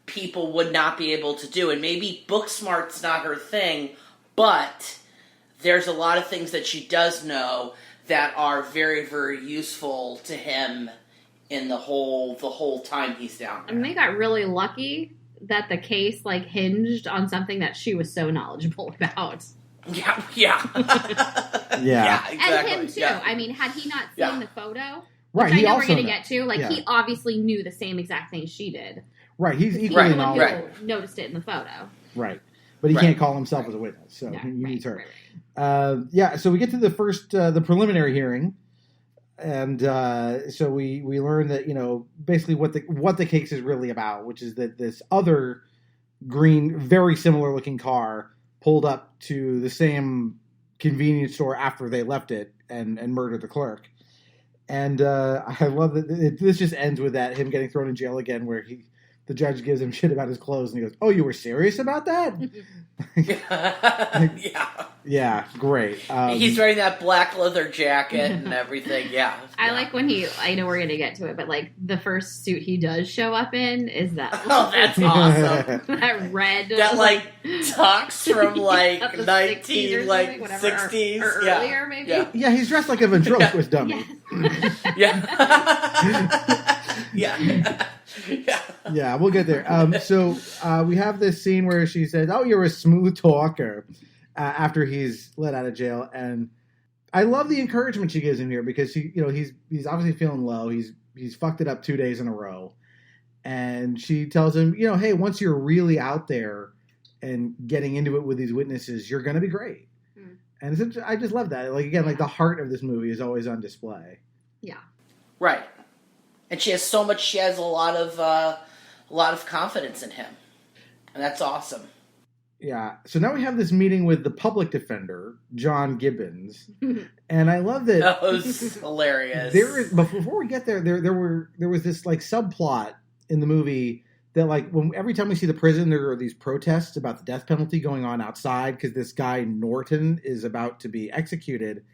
people would not be able to do. And maybe book smart's not her thing, but there's a lot of things that she does know that are very, very useful to him in the whole time he's down there. And they got really lucky that the case, like, hinged on something that she was so knowledgeable about. Yeah. Yeah, exactly. And him, too. Yeah. I mean, had he not seen the photo, right, which I know we're also going to get to, like, yeah. he obviously knew the same exact thing she did. Right, he's equally the one knowledgeable. who noticed it in the photo. Right. But he can't call himself as a witness, so he needs her. So we get to the first, the preliminary hearing, and so we learn that, basically what the case is really about, which is that this other green, very similar looking car pulled up to the same convenience store after they left it and murdered the clerk. And I love that this just ends with that, him getting thrown in jail again, where the judge gives him shit about his clothes, and he goes, "Oh, you were serious about that?" Yeah, great. He's wearing that black leather jacket and everything. Yeah, I like when I know we're going to get to it, but, like, the first suit he does show up in is that. Oh, that's awesome. That red. That, like, tux from, like, the 19, like, 60s. Or earlier, maybe. Yeah, he's dressed like a ventriloquist dummy. Yeah, we'll get there. So we have this scene where she says, "Oh, you're a smooth talker," after he's let out of jail, and I love the encouragement she gives him here, because he's obviously feeling low. He's fucked it up 2 days in a row, and she tells him, hey, once you're really out there and getting into it with these witnesses, you're going to be great. And I just love that. Like, again, like, the heart of this movie is always on display. Yeah. Right. And she has a lot of confidence in him. And that's awesome. Yeah. So now we have this meeting with the public defender, John Gibbons. And I love that. That was hilarious. But before we get there was this, like, subplot in the movie that, like, every time we see the prison, there are these protests about the death penalty going on outside because this guy Norton is about to be executed.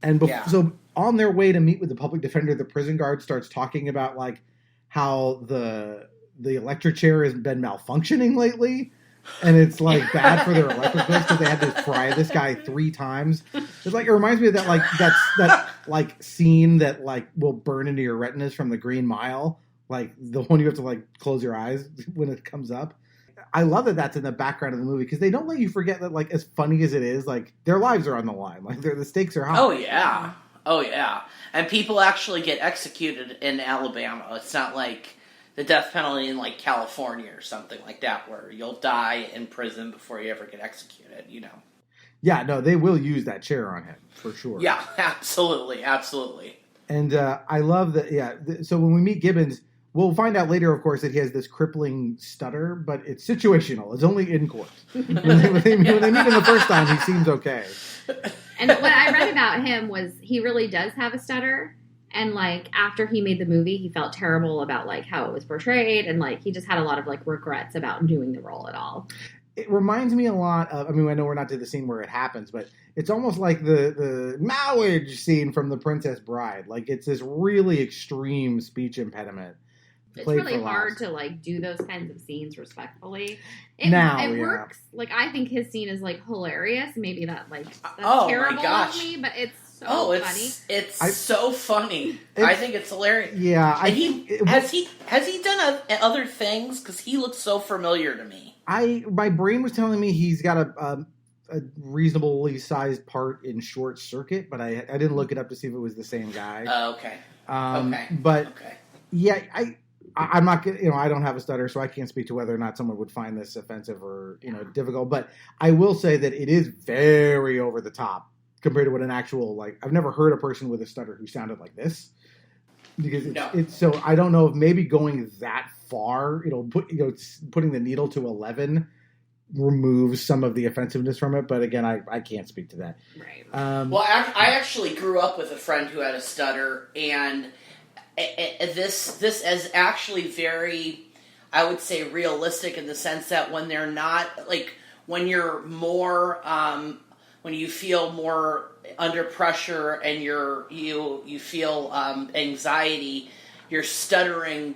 And so on their way to meet with the public defender, the prison guard starts talking about, like, how the electric chair has been malfunctioning lately, and it's, like, bad for their electric bills because they had to fry this guy 3 times. It's like, it reminds me of that, like, that scene that, like, will burn into your retinas from The Green Mile, like the one you have to, like, close your eyes when it comes up. I love that that's in the background of the movie, because they don't let you forget that, like, as funny as it is, like, their lives are on the line. Like, the stakes are high. Oh, yeah. And people actually get executed in Alabama. It's not like the death penalty in like California or something like that, where you'll die in prison before you ever get executed, you know. Yeah, no, they will use that chair on him for sure. Yeah, absolutely, absolutely. And I love that. Yeah, so when we meet Gibbons, we'll find out later, of course, that he has this crippling stutter, but it's situational. It's only in court. When they meet him the first time, he seems okay. And what I read about him was he really does have a stutter. And, like, after he made the movie, he felt terrible about, like, how it was portrayed. And, like, he just had a lot of, like, regrets about doing the role at all. It reminds me a lot of, I mean, I know we're not to the scene where it happens, but it's almost like the marriage scene from The Princess Bride. Like, it's this really extreme speech impediment. It's really hard to, like, do those kinds of scenes respectfully. It works. Like, I think his scene is, like, hilarious. Maybe that's terrible of me, but it's funny. It's so funny. I think it's hilarious. Yeah. Has he done other things? Because he looks so familiar to me. My brain was telling me he's got a reasonably sized part in Short Circuit, but I didn't look it up to see if it was the same guy. Okay. But yeah, I'm not gonna, I don't have a stutter, so I can't speak to whether or not someone would find this offensive or difficult. But I will say that it is very over the top compared to what an actual, like, I've never heard a person with a stutter who sounded like this. Because it's so, I don't know if maybe going that far, putting the needle to 11 removes some of the offensiveness from it. But again, I can't speak to that. Right. Well, I actually grew up with a friend who had a stutter, and this is actually very, I would say, realistic in the sense that when they're not, like, when you're more, when you feel more under pressure and you feel anxiety, your stuttering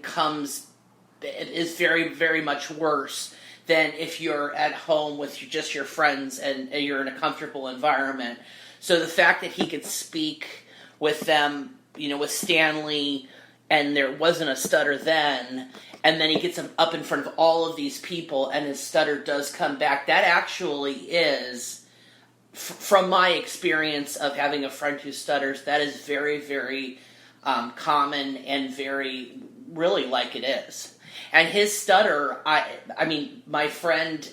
is very, very much worse than if you're at home with just your friends and you're in a comfortable environment. So the fact that he could speak with them, with Stanley, and there wasn't a stutter then, and then he gets him up in front of all of these people and his stutter does come back, that actually is, from my experience of having a friend who stutters, that is very, very common and very, really like it is. And his stutter, I mean, my friend,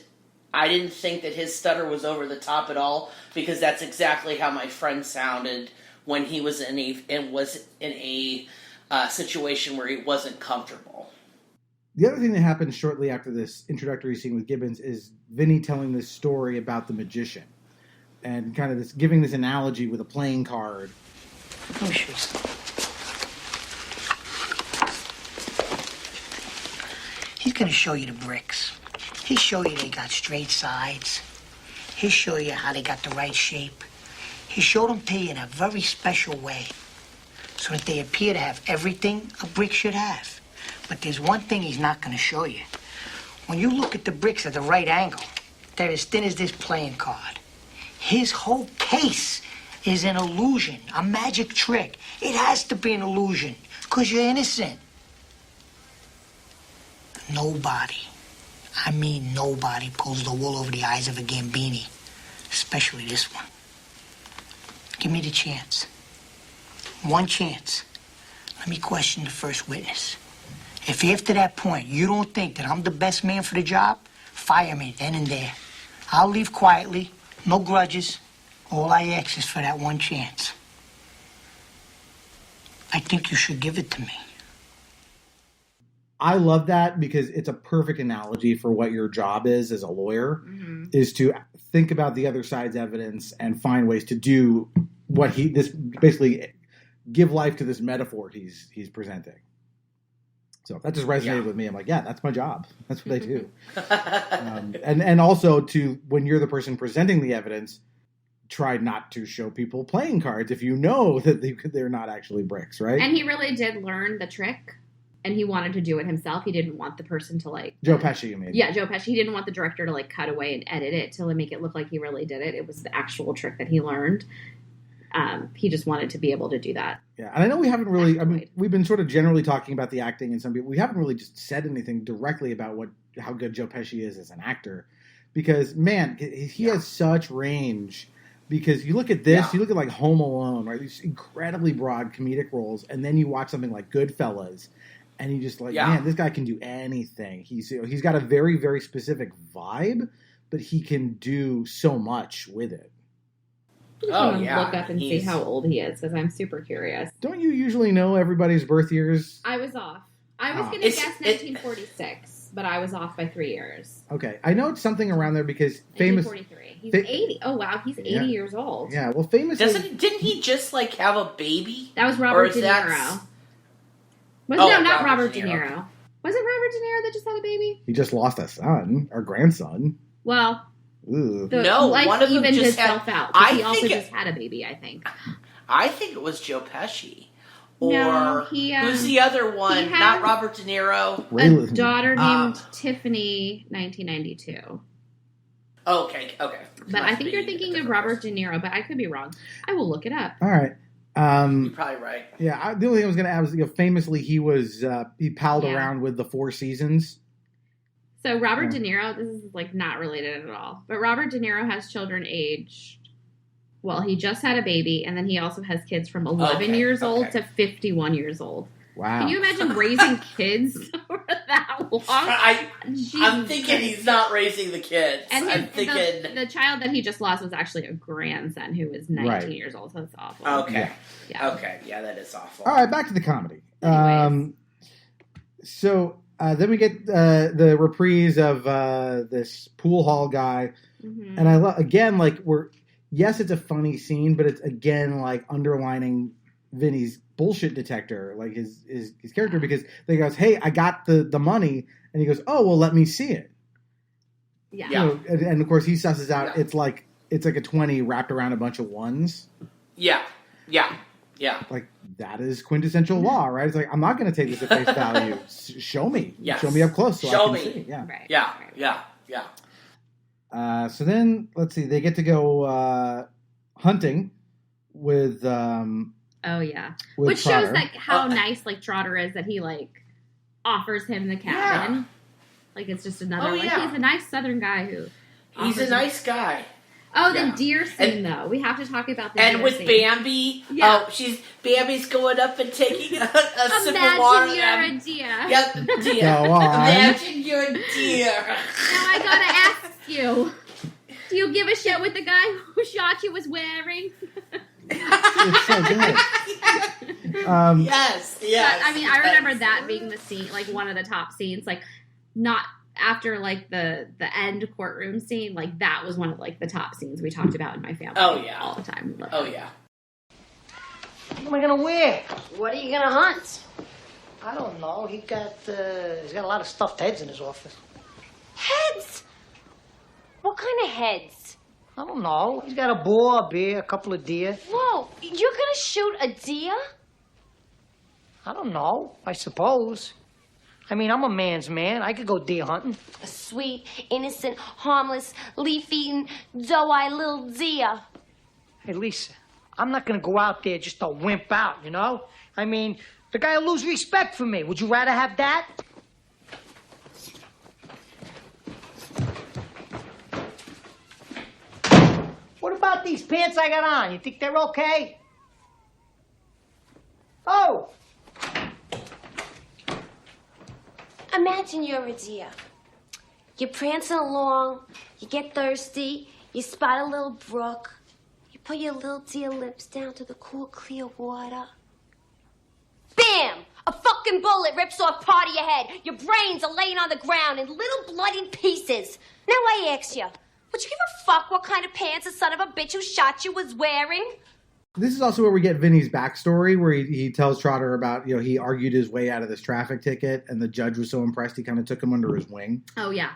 I didn't think that his stutter was over the top at all, because that's exactly how my friend sounded when he was in a situation where he wasn't comfortable. The other thing that happens shortly after this introductory scene with Gibbons is Vinny telling this story about the magician. And kind of giving this analogy with a playing card. Oh, shit. He's going to show you the bricks. He'll show you they got straight sides. He'll show you how they got the right shape. He showed them to you in a very special way, so that they appear to have everything a brick should have. But there's one thing he's not going to show you. When you look at the bricks at the right angle, they're as thin as this playing card. His whole case is an illusion, a magic trick. It has to be an illusion, because you're innocent. Nobody, I mean nobody, pulls the wool over the eyes of a Gambini, especially this one. Give me the chance. One chance. Let me question the first witness. If after that point you don't think that I'm the best man for the job, fire me then and there. I'll leave quietly. No grudges. All I ask is for that one chance. I think you should give it to me. I love that because it's a perfect analogy for what your job is as a lawyer, is to think about the other side's evidence and find ways to do what basically give life to this metaphor he's presenting. So that just resonated with me. I'm like, yeah, that's my job. That's what I do. And also when you're the person presenting the evidence, try not to show people playing cards if you know that they're not actually bricks, right? And he really did learn the trick, and he wanted to do it himself. He didn't want the person to Joe Pesci, you mean? Yeah, Joe Pesci. He didn't want the director to cut away and edit it to make it look like he really did it. It was the actual trick that he learned. He just wanted to be able to do that. Yeah, and I know we haven't really, we've been sort of generally talking about the acting and some people, we haven't really just said anything directly about how good Joe Pesci is as an actor, because, man, he has such range, because you look at this, you look at Home Alone, right, these incredibly broad comedic roles, and then you watch something like Goodfellas, And you just like, man, this guy can do anything. He's got a very, very specific vibe, but he can do so much with it. Look up and see how old he is, because I'm super curious. Don't you usually know everybody's birth years? I was off. I was going to guess 1946, but I was off by 3 years. Okay. I know it's something around there because 1943. He's 80. Oh, wow. He's 80 years old. Yeah. Well, famously... Didn't he just, like, have a baby? That was Robert De Niro. Not Robert De Niro. Was it Robert De Niro that just had a baby? He just lost a son, or grandson. Well... No, life one of them evened just itself out. He also just had a baby, I think. I think it was Joe Pesci. Or no, who's the other one? Not Robert De Niro. A daughter named Tiffany, 1992. Okay. But I think you're thinking of Robert De Niro, but I could be wrong. I will look it up. All right. You're probably right. Yeah, the only thing I was going to add was, famously, he palled around with the Four Seasons. So Robert De Niro, this is like not related at all, but Robert De Niro has children aged, well, he just had a baby, and then he also has kids from 11 years old to 51 years old. Wow. Can you imagine raising kids for that long? I'm thinking he's not raising the kids. And I'm thinking... The child that he just lost was actually a grandson who was 19 years old, so that's awful. Okay. Yeah. Okay, yeah, that is awful. All right, back to the comedy. Then we get the reprise of this pool hall guy, and I love yes, it's a funny scene, but it's again like underlining Vinny's bullshit detector, like his character, because they goes, "Hey, I got the money," and he goes, "Oh, well, let me see it." Yeah, and of course he susses out it's like a 20 wrapped around a bunch of ones. Yeah. Like, that is quintessential law, right? It's like, I'm not going to take this at face value. Show me. Yes. Show me up close so I can see. Yeah. Right. Yeah. So then, let's see. They get to go hunting with... Which shows like how nice like Trotter is, that he like offers him the cabin. Yeah. Like, it's just another... he's a nice Southern guy who... He's a nice guy. Oh, the deer scene, though. We have to talk about the deer scene. And with Bambi, Bambi's going up and taking a sip of water. Imagine you're a deer. Yep, deer. Go on. Imagine you're a deer. Now I gotta ask you, do you give a shit what the guy who shot you was wearing? It's so good. Yes. But, I mean, I remember that being the scene, like one of the top scenes, like not... After, like, the end courtroom scene, like, that was one of, like, the top scenes we taled about in my family. Oh, yeah. All the time. Oh, yeah. What am I going to wear? What are you gonna hunt? I don't know. He's got a lot of stuffed heads in his office. Heads? What kind of heads? I don't know. He's got a boar, a bear, a couple of deer. Whoa, you're gonna shoot a deer? I don't know. I suppose. I mean, I'm a man's man. I could go deer hunting. A sweet, innocent, harmless, leaf-eating, doe-eyed little deer. Hey, Lisa, I'm not going to go out there just to wimp out, you know? I mean, the guy will lose respect for me. Would you rather have that? What about these pants I got on? You think they're okay? Oh! Imagine you're a deer. You're prancing along, you get thirsty, you spot a little brook, you put your little deer lips down to the cool, clear water. Bam! A fucking bullet rips off part of your head. Your brains are laying on the ground in little bloody pieces. Now I ask you, would you give a fuck what kind of pants the son of a bitch who shot you was wearing? This is also where we get Vinny's backstory, where he tells Trotter about, he argued his way out of this traffic ticket, and the judge was so impressed he kind of took him under his wing. Oh, yeah.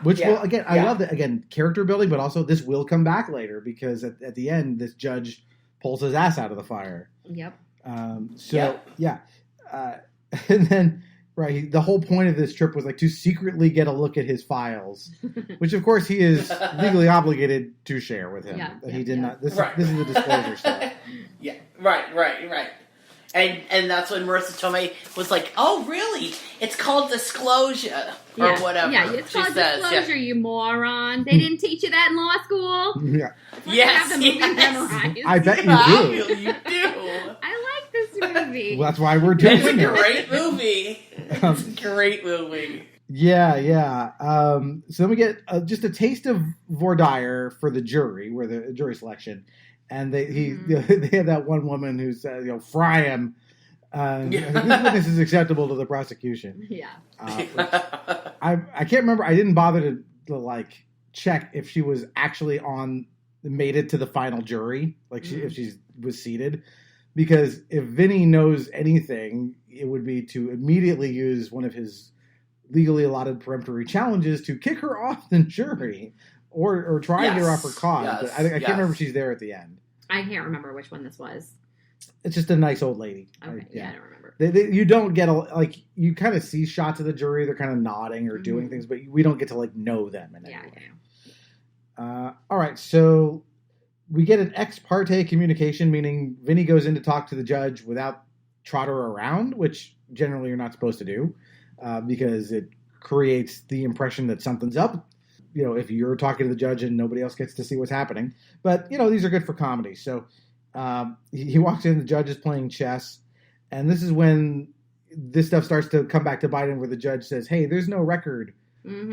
Will, again, I love that, again, character building, but also this will come back later, because at the end, this judge pulls his ass out of the fire. Yep. And then, right, the whole point of this trip was, like, to secretly get a look at his files, which, of course, he is legally obligated to share with him. He did not. This is the disclosure stuff. Yeah, right. And that's when Marisa Tomei was like, "Oh, really? It's called disclosure or whatever." Yeah, it's called disclosure, you moron. They didn't teach you that in law school. Yeah. Yes. I bet you do. You do. I like this movie. movie. Well, that's why we're doing It's a it. great movie. It's a great movie. Yeah. So then we get just a taste of voir dire for the jury, where the jury selection, and they have that one woman who says, fry him. This witness is acceptable to the prosecution. Yeah. I can't remember. I didn't bother to like check if she was actually made it to the final jury, like if she was seated, because if Vinny knows anything, it would be to immediately use one of his legally allotted peremptory challenges to kick her off the jury or try to get her off her cause. Yes, I can't remember if she's there at the end. I can't remember which one this was. It's just a nice old lady. Okay, I don't remember. You don't get you kind of see shots of the jury. They're kind of nodding or doing things, but we don't get to know them in any way. All right, so we get an ex parte communication, meaning Vinny goes in to talk to the judge without Trotter around, which generally you're not supposed to do because it creates the impression that something's up. If you're talking to the judge and nobody else gets to see what's happening. But, these are good for comedy. So he walks in, the judge is playing chess, and this is when this stuff starts to come back to bite him, where the judge says, hey, there's no record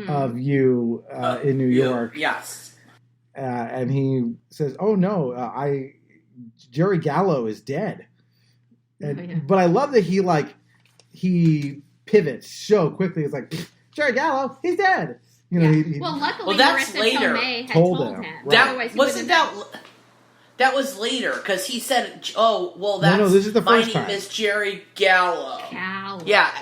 of you in New York. Yes. And he says, oh, no, Jerry Gallo is dead. But I love that he pivots so quickly. It's like, Jerry Gallo, he's dead. Luckily, that's Marisa later. Tomei had Told told him. him. Right. Otherwise, he Wasn't wouldn't have- that was later, because he said, oh, well, that's No, this is the my first name time. is Jerry Gallo. Gallo. Yeah.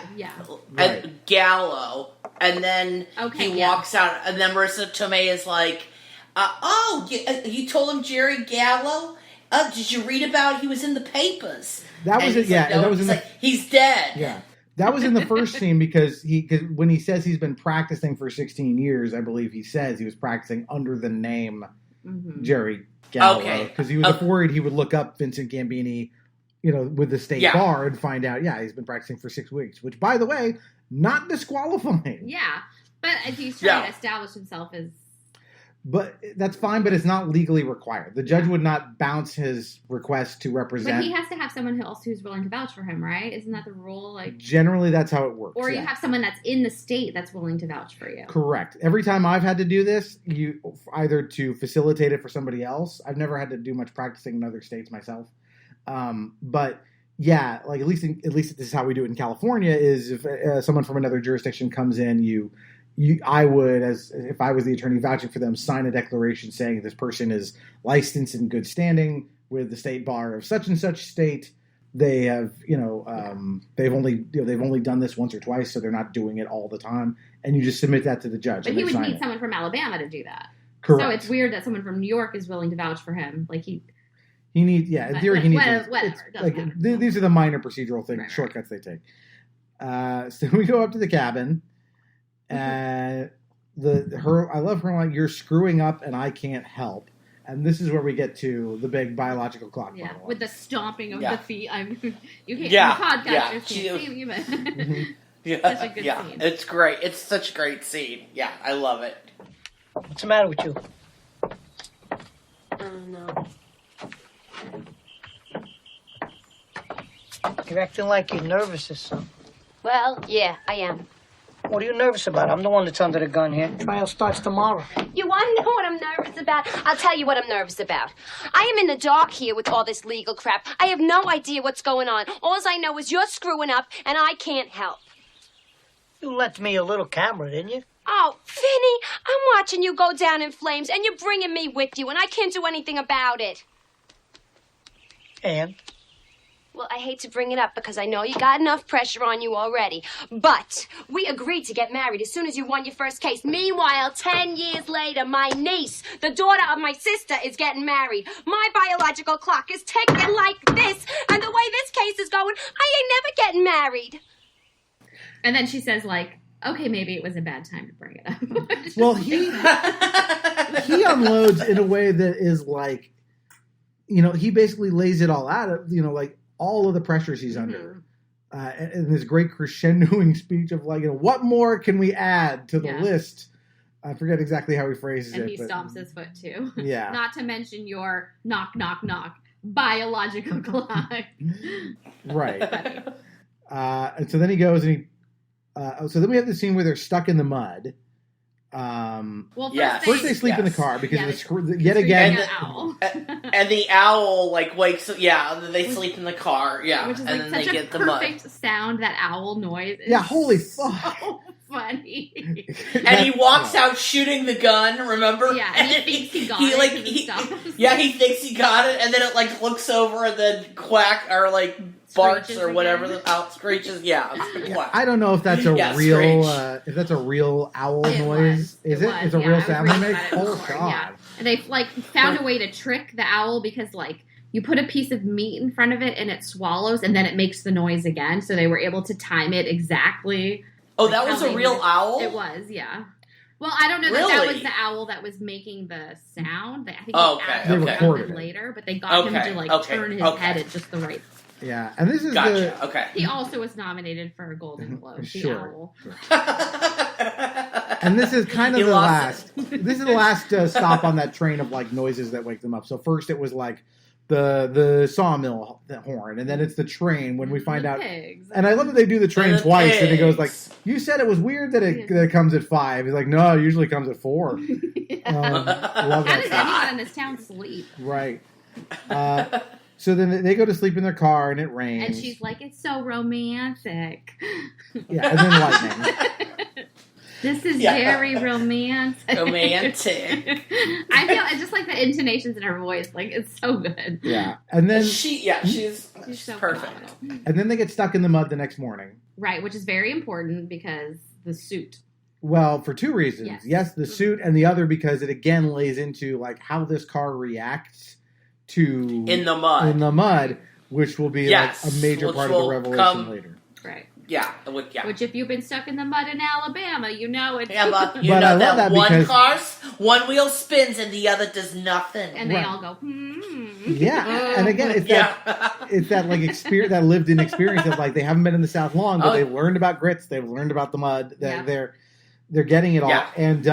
Right. And Gallo. And then he walks out, and then Marisa Tomei is like, you told him Jerry Gallo? Did you read about he was in the papers? That was and it, yeah. Like, no. And that was He's in like, he's dead. Yeah. That was in the first scene because when he says he's been practicing for 16 years, I believe he says he was practicing under the name Jerry Gallo. Because he was worried he would look up Vincent Gambini, with the state bar and find out, he's been practicing for 6 weeks, which, by the way, not disqualifying. Yeah. But he's trying to establish himself as... But that's fine, but it's not legally required. The judge would not bounce his request to represent. But he has to have someone else who's willing to vouch for him, right? Isn't that the rule? Generally, that's how it works. Or you have someone that's in the state that's willing to vouch for you. Correct. Every time I've had to do this, either to facilitate it for somebody else. I've never had to do much practicing in other states myself. But yeah, at least this is how we do it in California. Is if someone from another jurisdiction comes in, I would, as if I was the attorney vouching for them, sign a declaration saying this person is licensed in good standing with the state bar of such and such state. They have, they've only done this once or twice, so they're not doing it all the time. And you just submit that to the judge. But he would need someone from Alabama to do that. Correct. So it's weird that someone from New York is willing to vouch for him. He needs, in theory, he needs. Whatever. These are the minor procedural things, shortcuts they take. So we go up to the cabin. I love her you're screwing up and I can't help, and this is where we get to the big biological clock monologue. With the stomping of the feet. You can't podcast see me, but such a good scene. It's great. It's such a great scene. Yeah, I love it. What's the matter with you? I don't know. You're acting like you're nervous or something. Well, yeah, I am. What are you nervous about? I'm the one that's under the gun here. Trial starts tomorrow. You want to know what I'm nervous about? I'll tell you what I'm nervous about. I am in the dark here with all this legal crap. I have no idea what's going on. All I know is you're screwing up, and I can't help. You lent me a little camera, didn't you? Oh, Vinny, I'm watching you go down in flames, and you're bringing me with you, and I can't do anything about it. And? Well, I hate to bring it up because I know you got enough pressure on you already. But we agreed to get married as soon as you won your first case. Meanwhile, 10 years later, my niece, the daughter of my sister, is getting married. My biological clock is ticking like this. And the way this case is going, I ain't never getting married. And then she says, okay, maybe it was a bad time to bring it up. Well, he unloads in a way that is he basically lays it all out, all of the pressures he's under. And this great crescendoing speech of what more can we add to the list? I forget exactly how he phrases it. And he stomps his foot too. Yeah. Not to mention your knock, knock, knock. biological clock. Right. And so then he goes and so then we have the scene where they're stuck in the mud. Well, first they sleep in the car because yet again, again, and the owl like wakes up. Yeah, and then they sleep in the car. Yeah, which is and like then such they a get the mud. perfect sound. That owl noise. Is holy fuck. So funny. And he walks out shooting the gun. Remember? Yeah, and he thinks he got it. He thinks he got it, and then it like looks over and then quack or like barks or whatever the owl screeches. Yeah, I don't know if that's a real owl noise. It's a real sound they make. Oh god! Yeah. And they like found a way to trick the owl because like you put a piece of meat in front of it and it swallows and then it makes the noise again. So they were able to time it exactly. Oh, that was a real owl? It was, yeah. Well, I don't know that was the owl that was making the sound. I think they recorded it later, but they got him to like turn his head at just the right. Yeah, and this is He also was nominated for a Golden Globe. The owl. And this is kind of the last. This is the last stop on that train of like noises that wake them up. So first it was like the sawmill horn, and then it's the train when we find out. Pigs. And I love that they do the train twice, and he goes like, "You said it was weird that it comes at 5." He's like, "No, it usually comes at 4." Love How does anyone in this town sleep? Right. So then they go to sleep in their car, and it rains. And she's like, "It's so romantic." Yeah, and then lightning. This is very romantic. I feel it's just like the intonations in her voice, like it's so good. Yeah, and then she's so perfect. phenomenal. And then they get stuck in the mud the next morning. Right, which is very important because the suit. Well, for two reasons. Yes, the suit, and the other because it again lays into like how this car reacts to in the mud, which will be like a major part of the revelation later. Right. Yeah. Which, if you've been stuck in the mud in Alabama, you know it. Yeah, but you know that one wheel spins and the other does nothing, and they all go. Yeah, and again, it's that like experience, that lived-in experience of like they haven't been in the South long, but they've learned about grits, they've learned about the mud, they're getting it all, and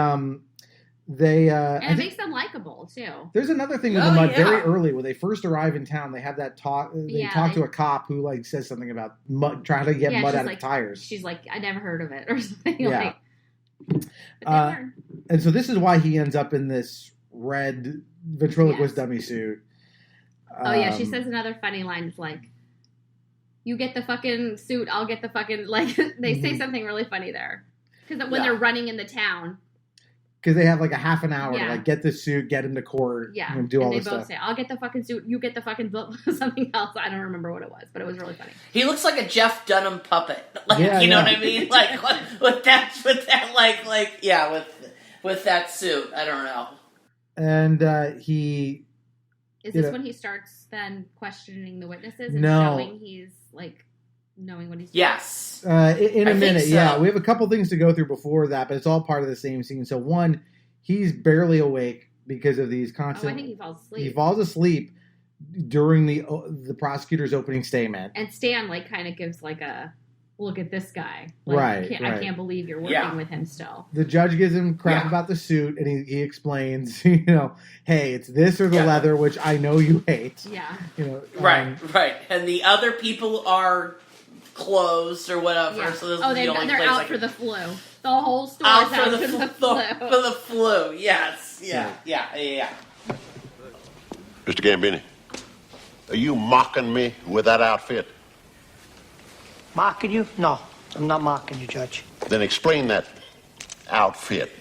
it makes them likable too. There's another thing with the mud very early when they first arrive in town. They have that talk. They talk to a cop who like says something about mud, trying to get mud out of tires. She's like, I never heard of it or something. Yeah. And so this is why he ends up in this red ventriloquist dummy suit. She says another funny line. It's like, you get the fucking suit, I'll get the fucking like. They say something really funny there because when they're running in the town. Because they have like a half an hour to like get the suit, get him to court, and do all this stuff. And they both say, I'll get the fucking suit, you get the fucking something else. I don't remember what it was, but it was really funny. He looks like a Jeff Dunham puppet. Like, you know what I mean? Like with that with that suit. I don't know. And he... Is this when he starts then questioning the witnesses and showing he's like... knowing what he's doing? Yes. In a minute, so. We have a couple things to go through before that, but it's all part of the same scene. So one, he's barely awake because of these constant... I think he falls asleep. He falls asleep during the prosecutor's opening statement. And Stan, like, kind of gives, like, a... Look at this guy. Like, I can't believe you're working with him still. The judge gives him crap about the suit, and he explains, hey, it's this or the leather, which I know you hate. Yeah. Right. And the other people are... closed or whatever. Yeah. So they're out for the flu. The whole store is out for the flu. For the flu, yes. Yeah. Mr. Gambini, are you mocking me with that outfit? Mocking you? No, I'm not mocking you, Judge. Then explain that outfit.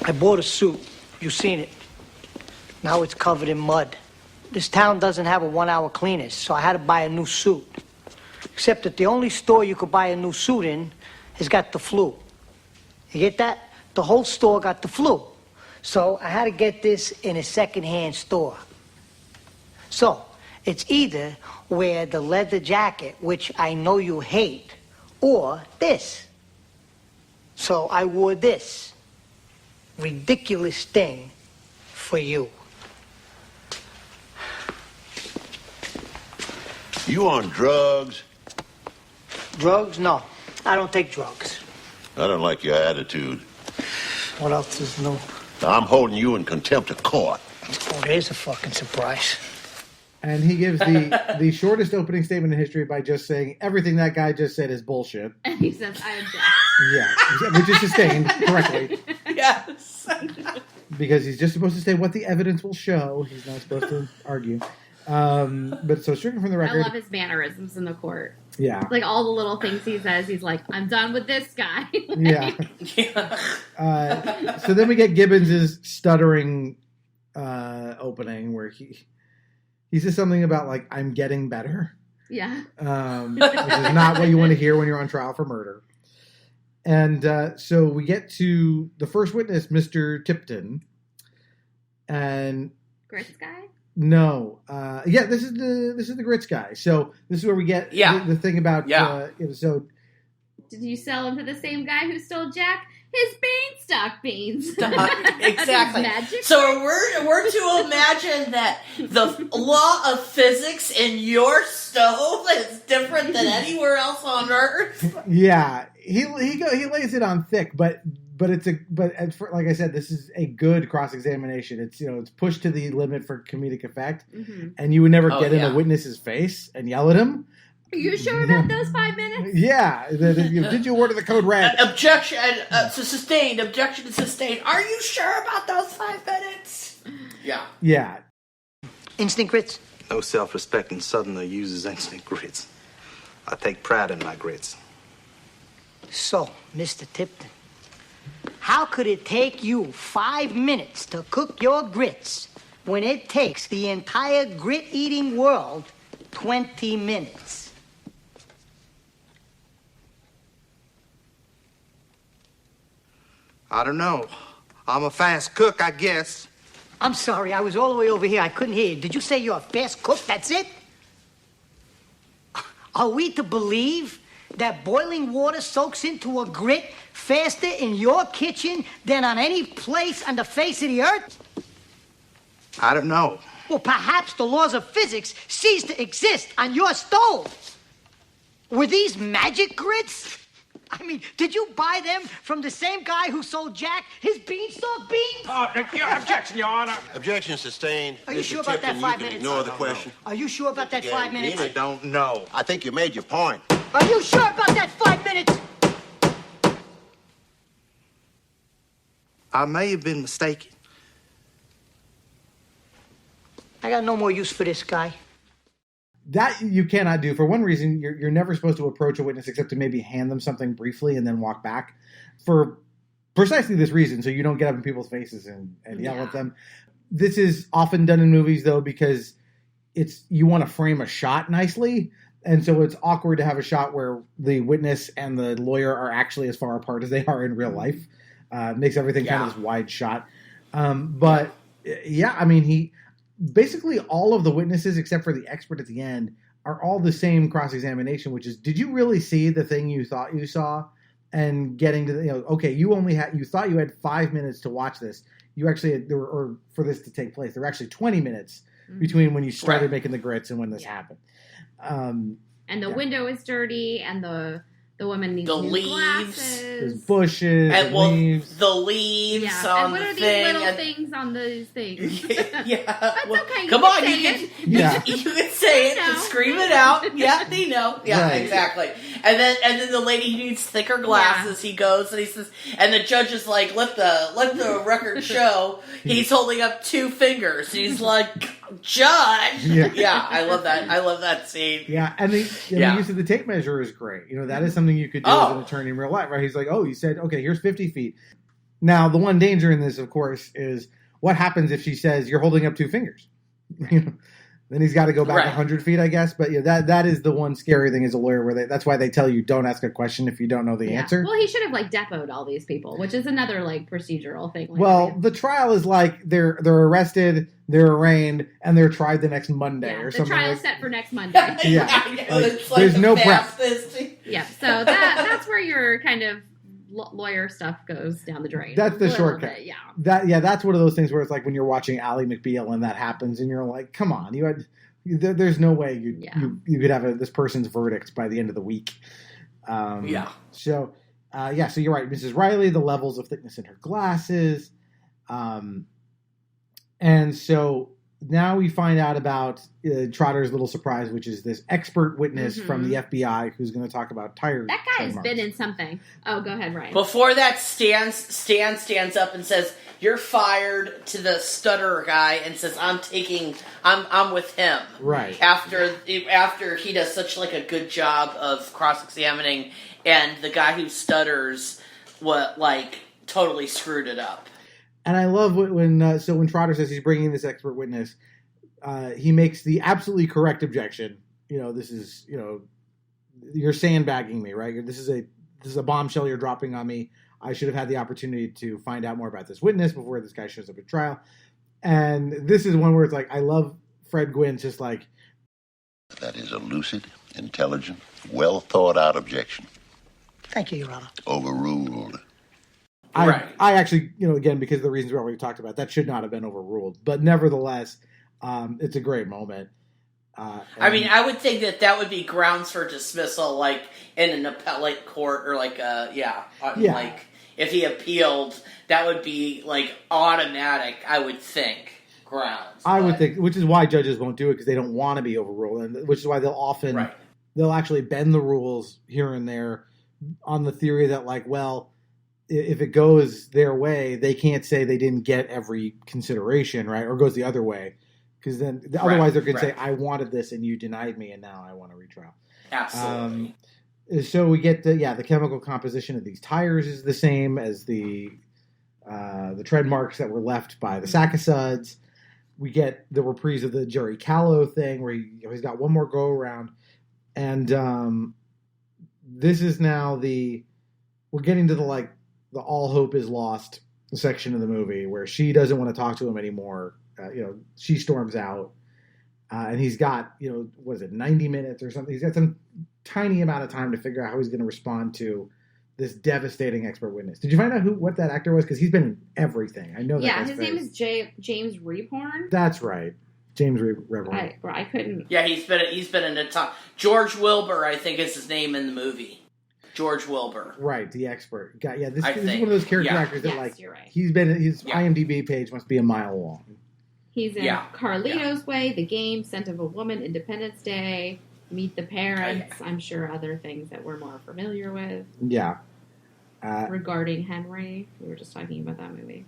I bought a suit. You've seen it. Now it's covered in mud. This town doesn't have a 1-hour cleaners, so I had to buy a new suit. Except that the only store you could buy a new suit in has got the flu. You get that? The whole store got the flu. So I had to get this in a second-hand store. So it's either wear the leather jacket, which I know you hate, or this. So I wore this ridiculous thing for you. You on drugs? Drugs? No, I don't take drugs. I don't like your attitude. What else is new? I'm holding you in contempt of court. Oh, there's a fucking surprise. And he gives the shortest opening statement in history by just saying everything that guy just said is bullshit. And he says, I object. Yeah, which is sustained correctly. Yes. Because he's just supposed to say what the evidence will show. He's not supposed to argue. But so stricken from the record. I love his mannerisms in the court. Yeah. Like all the little things he says. He's like, I'm done with this guy. Yeah. So then we get Gibbons' stuttering opening where he says something about like, I'm getting better. Yeah. Which is not what you want to hear when you're on trial for murder. And so we get to the first witness, Mr. Tipton. And Grits guy? no. This is the Grits guy. So this is where we get the thing about so did you sell him to the same guy who stole Jack? His beanstalk beans. Exactly. Magic So we're to imagine that the law of physics in your stove is different than anywhere else on Earth. yeah, he lays it on thick, but like I said, this is a good cross examination. It's it's pushed to the limit for comedic effect, and you would never get in a witness's face and yell at him. Are you sure about those 5 minutes? Yeah. Did you order the code red? Objection sustained. Objection sustained. Are you sure about those 5 minutes? Yeah. Yeah. Instant grits? No self-respecting Southerner uses instant grits. I take pride in my grits. So, Mr. Tipton, how could it take you 5 minutes to cook your grits when it takes the entire grit-eating world 20 minutes? I don't know. I'm a fast cook, I guess. I'm sorry, I was all the way over here. I couldn't hear you. Did you say you're a fast cook? That's it? Are we to believe that boiling water soaks into a grit faster in your kitchen than on any place on the face of the earth? I don't know. Well, perhaps the laws of physics cease to exist on your stove. Were these magic grits? I mean, did you buy them from the same guy who sold Jack his beanstalk beans? Objection, Your Honor. Objection sustained. Are you sure about that 5 minutes? Ignore the question. Are you sure about that 5 minutes? I don't know. I think you made your point. Are you sure about that 5 minutes? I may have been mistaken. I got no more use for this guy. That you cannot do. For one reason, you're never supposed to approach a witness except to maybe hand them something briefly and then walk back. For precisely this reason, so you don't get up in people's faces and yell at them. This is often done in movies, though, because you want to frame a shot nicely. And so it's awkward to have a shot where the witness and the lawyer are actually as far apart as they are in real life. Makes everything kind of this wide shot. But I mean, basically all of the witnesses, except for the expert at the end, are all the same cross-examination, which is, did you really see the thing you thought you saw? And getting to okay, you thought you had 5 minutes to watch this. You actually had, or for this to take place, there were actually 20 minutes between when you started making the grits and when this happened. And the window is dirty, and the woman needs new glasses. There's bushes and leaves. The leaves on and what the are these thing. Little things on these things? That's okay. Come on, you can say it and scream it out. Yeah, they know. Yeah, right. Exactly. And then the lady who needs thicker glasses, he goes and he says, and the judge is like, let the record show he's holding up 2 fingers. He's like, Judge. Yeah, I love that. I love that scene. Yeah, and the use of the tape measure is great. That is something you could do as an attorney in real life, right? He's like, you said, okay, here's 50 feet. Now, the one danger in this, of course, is what happens if she says you're holding up 2 fingers? Then he's got to go back 100 feet, I guess. But that is the one scary thing as a lawyer, where that's why they tell you don't ask a question if you don't know the answer. Well, he should have depoed all these people, which is another procedural thing. The trial is they're arrested, they're arraigned, and they're tried the next Monday or something. The trial's set for next Monday. There's no prep. Yeah, so that's where your kind of lawyer stuff goes down the drain. That's the shortcut. Bit, that's one of those things where it's like when you're watching Ally McBeal and that happens, and you're like, come on, there's no way you could have this person's verdict by the end of the week. So you're right, Mrs. Riley, the levels of thickness in her glasses. And so now we find out about Trotter's little surprise, which is this expert witness from the FBI who's going to talk about tire. That guy has been in something. Oh, go ahead, Ryan. Before that, Stan stands up and says, "You're fired," to the stutterer guy, and says, I'm with him. Right. After he does such like a good job of cross-examining, and the guy who stutters totally screwed it up. And I love when Trotter says he's bringing this expert witness, he makes the absolutely correct objection. This is, you're sandbagging me, right? This is a bombshell you're dropping on me. I should have had the opportunity to find out more about this witness before this guy shows up at trial. And this is one where it's like, I love Fred Gwynne's just like. That is a lucid, intelligent, well thought out objection. Thank you, Your Honor. Overruled. I actually, again, because of the reasons we already talked about, that should not have been overruled. But nevertheless, it's a great moment. I would think that would be grounds for dismissal, like in an appellate court, or if he appealed, that would be like automatic. I would think grounds. I would think, which is why judges won't do it, because they don't want to be overruled, and which is why they'll actually bend the rules here and there on the theory that if it goes their way, they can't say they didn't get every consideration, right? Or goes the other way. Because then otherwise they're going to say, I wanted this and you denied me and now I want a retrial. Absolutely. So we get the chemical composition of these tires is the same as the tread marks that were left by the sack of suds. We get the reprise of the Jerry Callow thing where he's got one more go around. And this is now we're getting to the all hope is lost section of the movie where she doesn't want to talk to him anymore. She storms out, and he's got, 90 minutes or something. He's got some tiny amount of time to figure out how he's going to respond to this devastating expert witness. Did you find out what that actor was? Because he's been in everything. I know that. Yeah, his name is James Rebhorn. That's right, James Rebhorn. I couldn't. Yeah, he's been in a ton. George Wilbur, I think, is his name in the movie. George Wilbur. Right, the expert guy. Yeah, this is one of those character actors that you're right. He's been. His IMDb page must be a mile long. He's in Carlito's Way, The Game, Scent of a Woman, Independence Day, Meet the Parents. I'm sure other things that we're more familiar with. Yeah. Regarding Henry, we were just talking about that movie.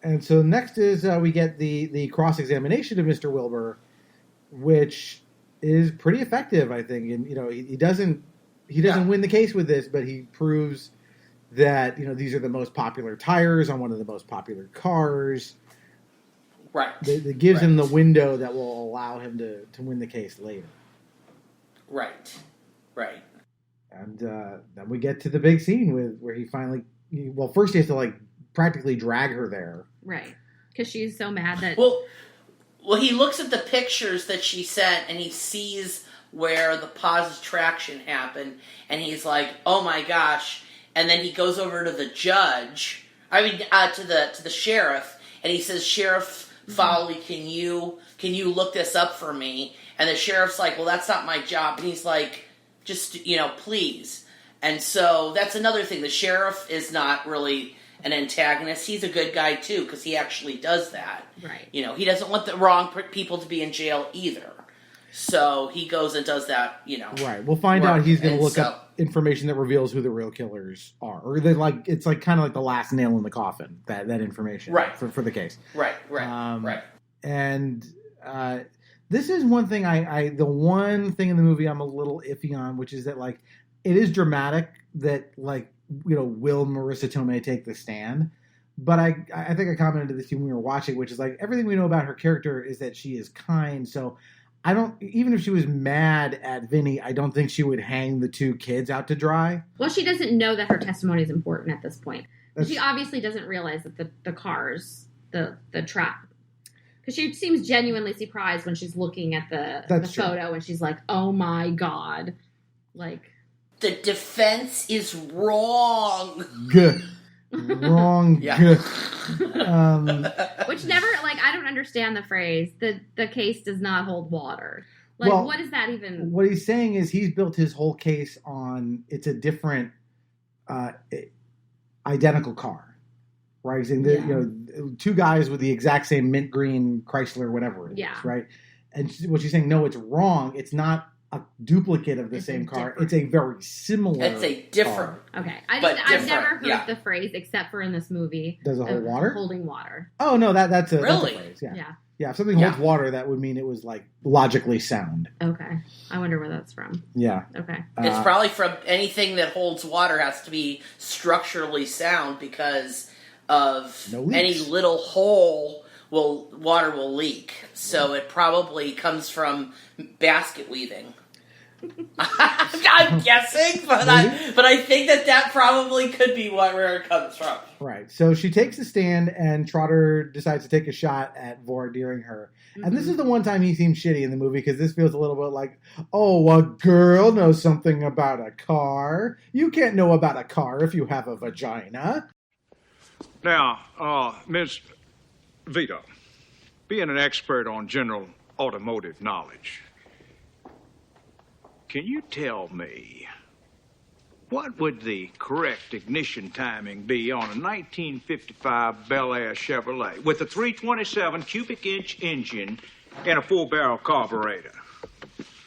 And so next is we get the cross-examination of Mr. Wilbur, which is pretty effective, I think. And he doesn't win the case with this, but he proves that these are the most popular tires on one of the most popular cars. Right. That gives him the window that will allow him to win the case later. Right. And then we get to the big scene where he finally, first he has to practically drag her there. Right. Because she's so mad that. Well, he looks at the pictures that she sent and he sees where the positive traction happened, and he's like, "Oh my gosh!" And then he goes over to the judge. To the sheriff, and he says, "Sheriff Foley, can you look this up for me?" And the sheriff's like, "Well, that's not my job." And he's like, "Just please." And so that's another thing. The sheriff is not really an antagonist. He's a good guy too, because he actually does that. Right. He doesn't want the wrong people to be in jail either. So he goes and does that, Right. We'll find out he's going to look up information that reveals who the real killers are. Or it's kind of like the last nail in the coffin, that information. Right. For the case. Right. And this is one thing the one thing in the movie I'm a little iffy on, which is that it is dramatic that will Marisa Tomei take the stand? But I think I commented to this when we were watching, which is everything we know about her character is that she is kind. So even if she was mad at Vinny, I don't think she would hang the two kids out to dry. Well, she doesn't know that her testimony is important at this point. She obviously doesn't realize that the cars, the trap. Because she seems genuinely surprised when she's looking at the photo and she's like, "Oh my God." The defense is wrong. Good. Wrong. Yeah. Good. Which never, I don't understand the phrase, the case does not hold water. What is that even? What he's saying is he's built his whole case on, it's a different, identical car. right? He's saying that, two guys with the exact same mint green Chrysler, whatever it is, right? And what she's saying, no, it's wrong. It's not a duplicate of the same car. Different. It's a very similar. It's a different. Car. Okay, I've never heard the phrase except for in this movie. Does it hold water? Holding water. Oh no, that's a phrase. Yeah. Yeah, if something holds water, that would mean it was like logically sound. Okay, I wonder where that's from. Yeah. Okay. It's probably from anything that holds water has to be structurally sound because of any little hole water will leak. So it probably comes from basket weaving. I'm guessing, but I think that probably could be where it comes from. Right. So she takes a stand, and Trotter decides to take a shot at voir-diring her. Mm-hmm. And this is the one time he seems shitty in the movie, because this feels a little bit like, oh, a girl knows something about a car. You can't know about a car if you have a vagina. Now, Ms. Vito, being an expert on general automotive knowledge, can you tell me what would the correct ignition timing be on a 1955 Bel Air Chevrolet with a 327 cubic inch engine and a 4-barrel carburetor?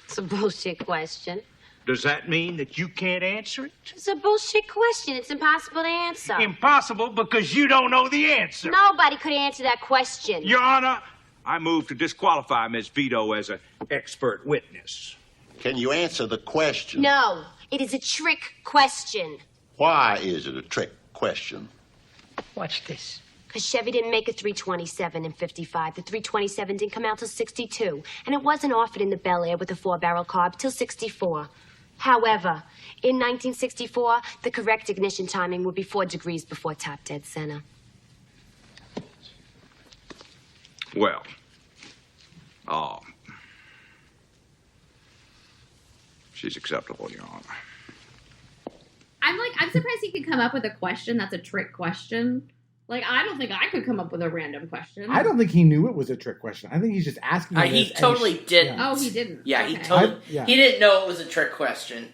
It's a bullshit question. Does that mean that you can't answer it? It's a bullshit question. It's impossible to answer. Impossible because you don't know the answer. Nobody could answer that question. Your Honor, I move to disqualify Ms. Vito as an expert witness. Can you answer the question? No, it is a trick question. Why is it a trick question? Watch this. Because Chevy didn't make a 327 in 55. The 327 didn't come out till 62. And it wasn't offered in the Bel Air with a 4-barrel carb till 64. However, in 1964, the correct ignition timing would be 4 degrees before top dead center. Well, she's acceptable, Your Honor. I'm surprised he could come up with a question that's a trick question. Like, I don't think I could come up with a random question. I don't think he knew it was a trick question. I think he's just asking. He totally didn't. Oh, he didn't. Yeah, okay. He didn't know it was a trick question.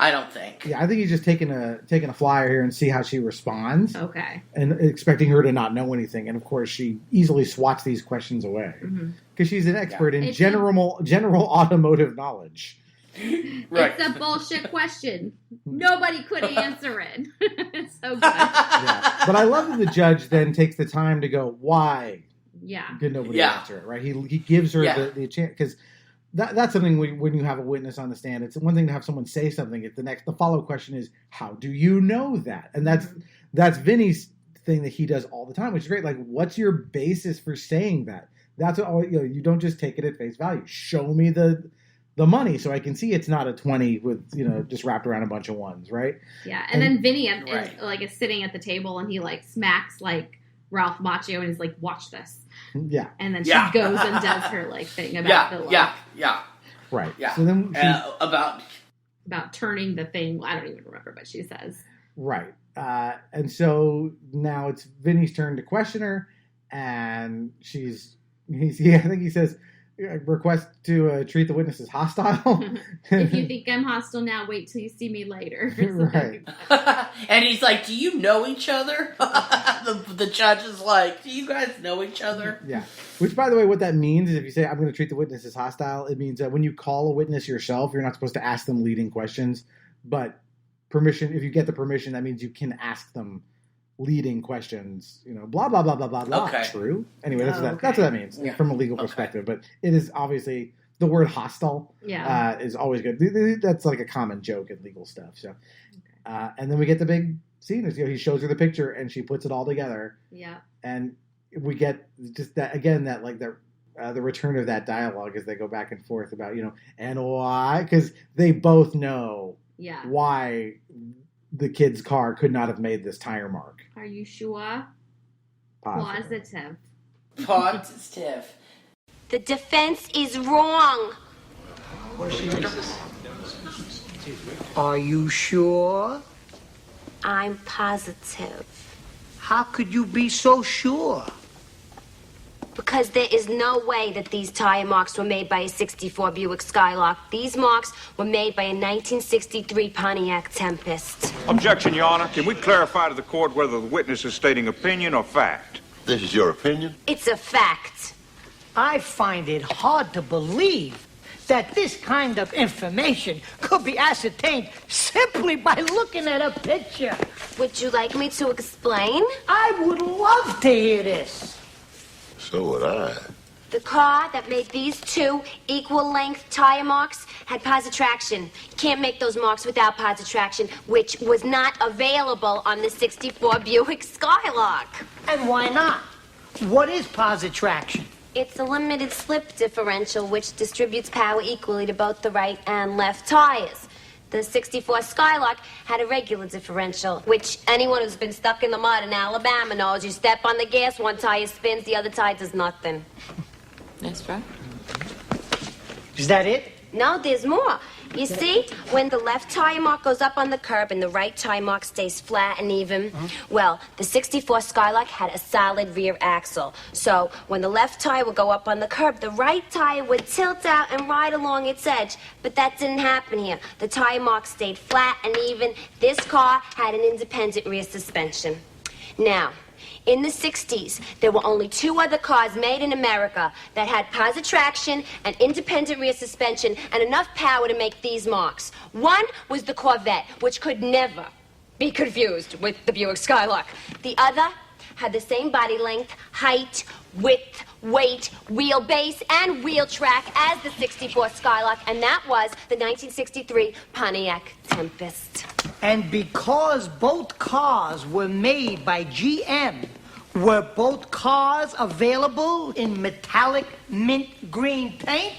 I don't think. Yeah, I think he's just taking a flyer here and see how she responds. Okay. And expecting her to not know anything, and of course she easily swats these questions away because she's an expert in general automotive knowledge. Right. It's a bullshit question. Nobody could answer it. It's so good. Yeah. But I love that the judge then takes the time to go, why? Yeah. Could nobody answer it? Right. He gives her the chance, because that's something when you have a witness on the stand. It's one thing to have someone say something. The follow-up question is, how do you know that? And that's Vinny's thing that he does all the time, which is great. Like, what's your basis for saying that? That's what, you don't just take it at face value. Show me the money so I can see it's not a 20 with, just wrapped around a bunch of ones, right? Yeah, and then Vinny is sitting at the table, and he smacks Ralph Macchio and is like, watch this. Yeah. And then she goes and does her thing about the Right. Yeah. So then about turning the thing. I don't even remember what she says. Right. And so now it's Vinny's turn to question her, and I think he says, request to treat the witness as hostile. If you think I'm hostile now, wait till you see me later. Right. And he's like, do you know each other? the judge is like, do you guys know each other? Yeah. Which, by the way, what that means is if you say, I'm going to treat the witness as hostile, it means that when you call a witness yourself, you're not supposed to ask them leading questions. But if you get the permission, that means you can ask them leading questions, blah, blah, blah, blah, blah, blah. Okay. True. Anyway, that's what that means from a legal perspective. But it is obviously the word hostile is always good. That's like a common joke in legal stuff. So, and then we get the big scene. He shows her the picture and she puts it all together. Yeah. And we get just that again, that the return of that dialogue as they go back and forth about, and why, because they both know why the kid's car could not have made this tire mark. Are you sure? Positive. Positive. The defense is wrong. Are you sure? I'm positive. How could you be so sure? Because there is no way that these tire marks were made by a 64 Buick Skylark. These marks were made by a 1963 Pontiac Tempest. Objection, Your Honor. Can we clarify to the court whether the witness is stating opinion or fact? This is your opinion? It's a fact. I find it hard to believe that this kind of information could be ascertained simply by looking at a picture. Would you like me to explain? I would love to hear this. So would I. The car that made these two equal-length tire marks had positive traction. You can't make those marks without positive traction, which was not available on the 64 Buick Skylark. And why not? What is positive traction? It's a limited slip differential which distributes power equally to both the right and left tires. The 64 Skylark had a regular differential, which anyone who's been stuck in the mud in Alabama knows. You step on the gas, one tire spins, the other tire does nothing. That's right. Is that it? No, there's more. You see, when the left tire mark goes up on the curb and the right tire mark stays flat and even, well, the 64 Skylark had a solid rear axle. So when the left tire would go up on the curb, the right tire would tilt out and ride along its edge. But that didn't happen here. The tire mark stayed flat and even. This car had an independent rear suspension. Now, in the 60s, there were only two other cars made in America that had positive traction and independent rear suspension and enough power to make these marks. One was the Corvette, which could never be confused with the Buick Skylark. The other had the same body length, height, width, weight, wheelbase, and wheel track as the 64 Skylark, and that was the 1963 Pontiac Tempest. And because both cars were made by GM, were both cars available in metallic mint green paint?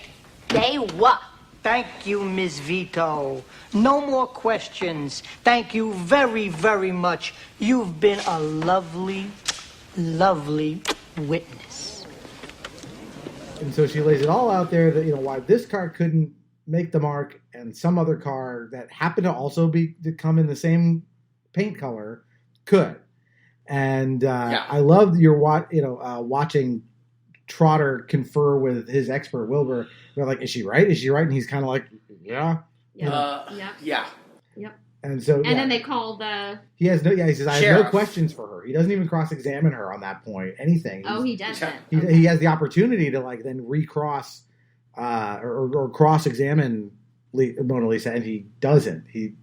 They were. Thank you, Ms. Vito. No more questions. Thank you very, very much. You've been a lovely, lovely witness. And so she lays it all out there that, why this car couldn't make the mark and some other car that happened to also to come in the same paint color could. And I loved your watching Trotter confer with his expert Wilbur. They're like, "Is she right? Is she right?" And he's kind of like, "Yeah." Yeah. And so, then they call the. He has no. Yeah, he says, "I sheriff. have no questions for her." He doesn't even cross-examine her on that point. Anything. He doesn't. He has the opportunity to then recross or cross-examine Mona Lisa, and he doesn't. He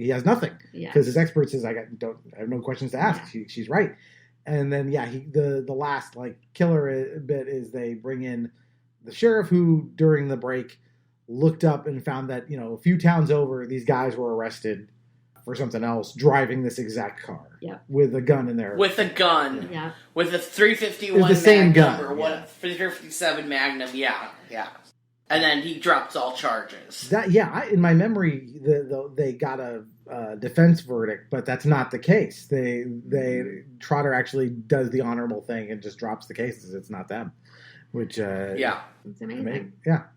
has nothing because his expert says, I have no questions to ask. Yeah. She's right. And then the last killer bit is they bring in the sheriff, who during the break looked up and found that a few towns over these guys were arrested for something else driving this exact car with a gun in there. With a gun. Yeah. With a 351 the same Magnum gun, or 357 Magnum. Yeah. And then he drops all charges. In my memory, they got a defense verdict, but that's not the case. Trotter actually does the honorable thing and just drops the cases. It's not them, which it's amazing.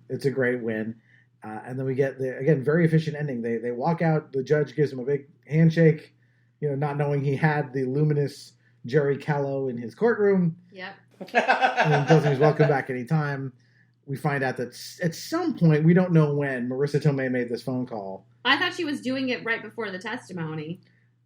It's a great win. And then we get very efficient ending. They walk out. The judge gives him a big handshake, not knowing he had the luminous Jerry Callow in his courtroom. Yep. And tells him he's welcome back anytime. We find out that at some point, we don't know when, Marisa Tomei made this phone call. I thought she was doing it right before the testimony.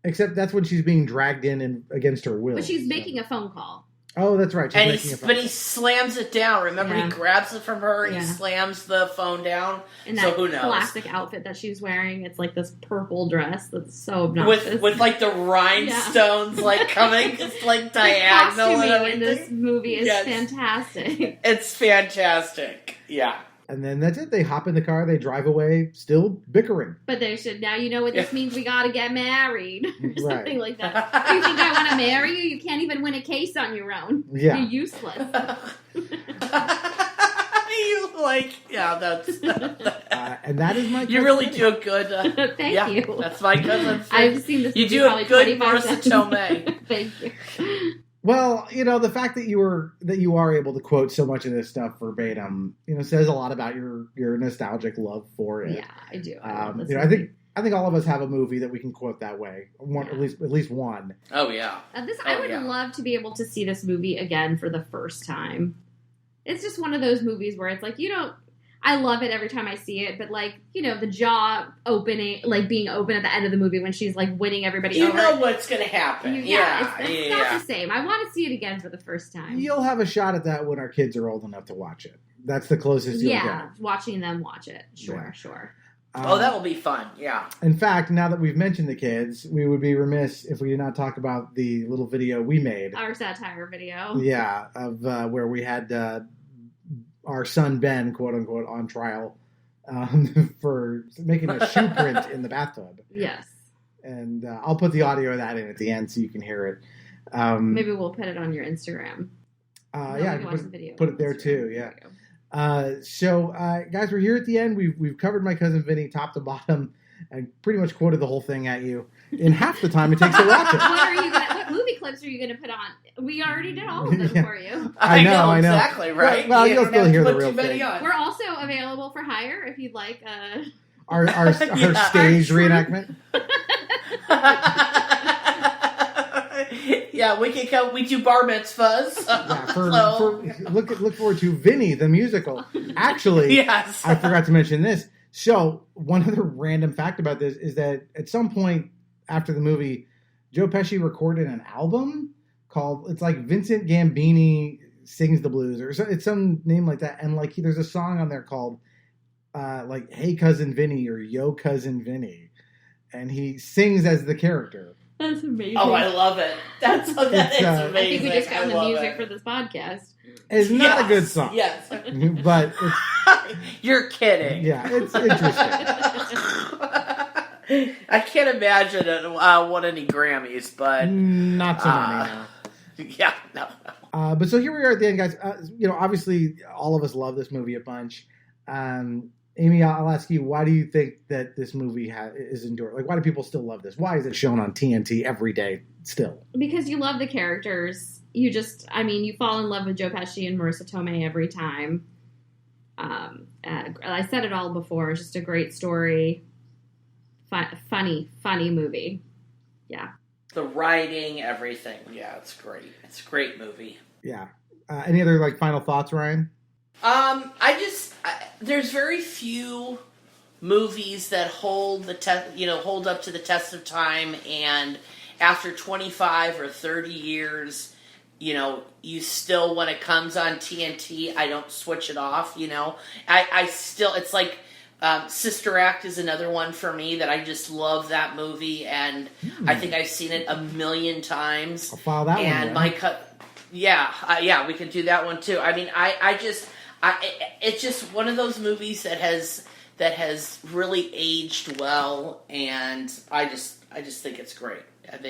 Except that's when she's being dragged in against her will. But she's making a phone call. Oh, that's right. But he slams it down. Remember, he grabs it from her and he slams the phone down. And so that who knows? classic outfit that she's wearing, it's like this purple dress that's so obnoxious. With the rhinestones coming, it's diagonal and everything. In this movie is fantastic. It's fantastic. Yeah. And then that's it. They hop in the car. They drive away, still bickering. But they should, now you know what this means. We got to get married. Or something Right. like that. Do you think I want to marry you? You can't even win a case on your own. Yeah. You're useless. That's... and that is my You really do a good... Thank you. That's my cousin. I've seen this You do a good Marisa Tomei. Thank you. Well, the fact that you are able to quote so much of this stuff verbatim, says a lot about your nostalgic love for it. Yeah, I do. I think I think all of us have a movie that we can quote that way. At least one. Oh yeah. I would love to be able to see this movie again for the first time. It's just one of those movies where it's like, I love it every time I see it, but like, the jaw opening, like being open at the end of the movie when she's like winning everybody over. You know what's going to happen. It's not the same. I want to see it again for the first time. You'll have a shot at that when our kids are old enough to watch it. That's the closest you'll get. Watching them watch it. Sure. That will be fun. Yeah. In fact, now that we've mentioned the kids, we would be remiss if we did not talk about the little video we made. Our satire video. Yeah, of where we had our son Ben, quote unquote, on trial for making a shoe print in the bathtub. Yes. And I'll put the audio of that in at the end so you can hear it. Maybe we'll put it on your Instagram. I can put it there too. Yeah. So guys, we're here at the end. We've covered My Cousin Vinny top to bottom and pretty much quoted the whole thing at you in half the time it takes to watch it. What movie clips are you going to put on? We already did all of them for you. I know. Exactly right. Well, you'll still hear the real thing. We're also available for hire if you'd like our stage reenactment. Yeah, we can come. We do bar mitzvahs. Look forward to Vinny the musical. Actually, yes. I forgot to mention this. So one other random fact about this is that at some point after the movie, Joe Pesci recorded an album called Vincent Gambini Sings the Blues, or it's some name like that. And there's a song on there called Hey Cousin Vinny or Yo Cousin Vinny, and he sings as the character. That's amazing. Oh, I love it. That is amazing. I think we just found the music for this podcast. It's not a good song. Yes. But it's... You're kidding. Yeah, it's interesting. I can't imagine it won any Grammys, but... Not so many, no. Yeah, no. But so here we are at the end, guys. Obviously, all of us love this movie a bunch. Amy, I'll ask you, why do you think that this movie is enduring? Why do people still love this? Why is it shown on TNT every day still? Because you love the characters. You fall in love with Joe Pesci and Marisa Tomei every time. I said it all before. It's just a great story. Funny movie. Yeah. The writing, everything. Yeah, it's great. It's a great movie. Yeah. Any other final thoughts, Ryan? There's very few movies that hold up to the test of time, and after 25 or 30 years, you still, when it comes on TNT, I don't switch it off, I still, it's like, Sister Act is another one for me that I just love that movie, and I think I've seen it 1,000,000 times. I'll file that and one. Yeah, we can do that one too. I mean, it's just one of those movies that has really aged well, and I just think it's great.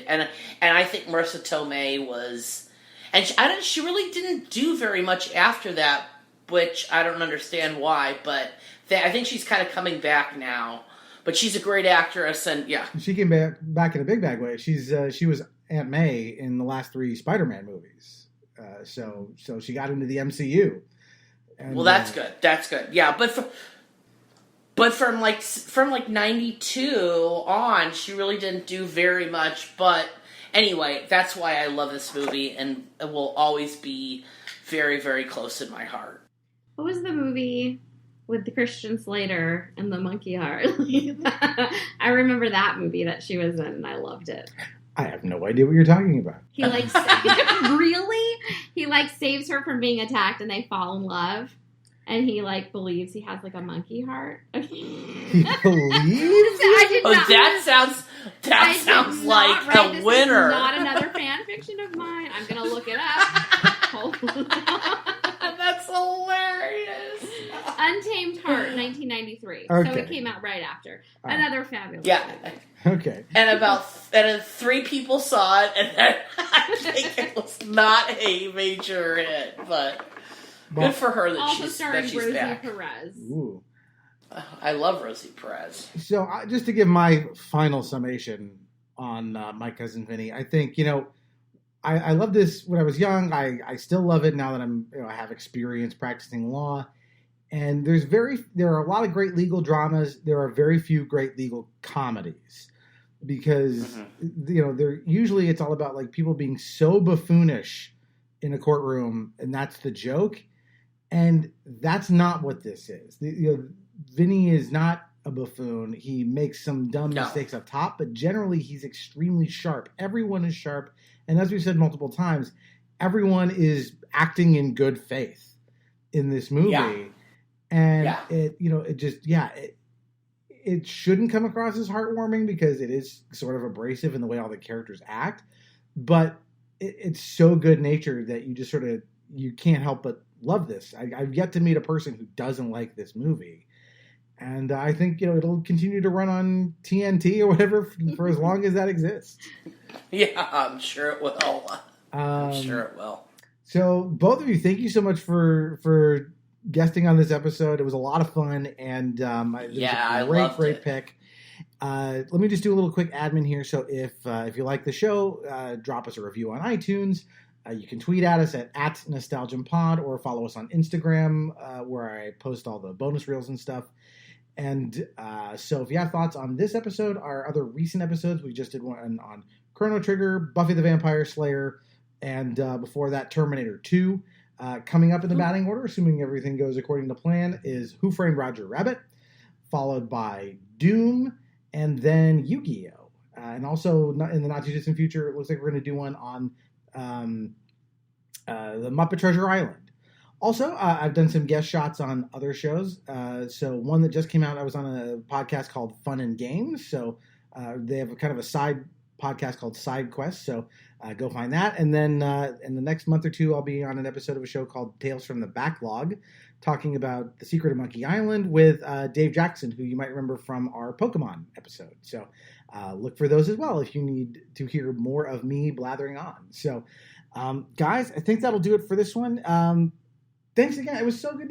And I think Marisa Tomei was, and she really didn't do very much after that, which I don't understand why, but I think she's kind of coming back now. But she's a great actress, and yeah, she came back in a big bag way. She was Aunt May in the last 3 Spider-Man movies, so she got into the MCU. And, well, that's good. That's good. Yeah, but from 92 on, she really didn't do very much. But anyway, that's why I love this movie, and it will always be very, very close in my heart. What was the movie with the Christian Slater and the monkey heart? I remember that movie that she was in, and I loved it. I have no idea what you're talking about. He really? He saves her from being attacked, and they fall in love. And he believes he has a monkey heart. He believes? That sounds like the winner. This is not another fan fiction of mine. I'm gonna look it up. That's hilarious. Untamed Heart, 1993. Okay. So it came out right after. Another fabulous movie. Okay. And 3 people saw it, and I think it was not a major hit, but good for her that also she's starring Rosie back. Perez. Ooh. I love Rosie Perez. So just to give my final summation on My Cousin Vinny, I think, I loved this when I was young. I still love it now that I have experience practicing law. And there are a lot of great legal dramas. There are very few great legal comedies because they're usually it's all about like people being so buffoonish in a courtroom, and that's the joke. And that's not what this is. Vinny is not a buffoon. He makes some dumb mistakes up top, but generally he's extremely sharp. Everyone is sharp, and as we've said multiple times, everyone is acting in good faith in this movie. Yeah. And it shouldn't come across as heartwarming because it is sort of abrasive in the way all the characters act, but it's so good natured that you just you can't help but love this. I've yet to meet a person who doesn't like this movie. And I think, it'll continue to run on TNT or whatever for as long as that exists. Yeah, I'm sure it will. I'm sure it will. So both of you, thank you so much for guesting on this episode. It was a lot of fun, and it was a great pick. Let me just do a little quick admin here. So if you like the show, drop us a review on iTunes. You can tweet at us at @NostalgianPod or follow us on Instagram where I post all the bonus reels and stuff. And so if you have thoughts on this episode, our other recent episodes, we just did one on Chrono Trigger, Buffy the Vampire Slayer, and before that, Terminator 2. Coming up in the batting order, assuming everything goes according to plan, is Who Framed Roger Rabbit, followed by Doom, and then Yu-Gi-Oh! And also, in the not-too-distant future, it looks like we're going to do one on the Muppet Treasure Island. Also, I've done some guest shots on other shows. So one that just came out, I was on a podcast called Fun and Games. So they have a kind of a side podcast called Side Quest. So go find that. And then in the next month or two, I'll be on an episode of a show called Tales from the Backlog, talking about The Secret of Monkey Island with Dave Jackson, who you might remember from our Pokemon episode. So look for those as well if you need to hear more of me blathering on. So guys, I think that'll do it for this one. Thanks again. It was so good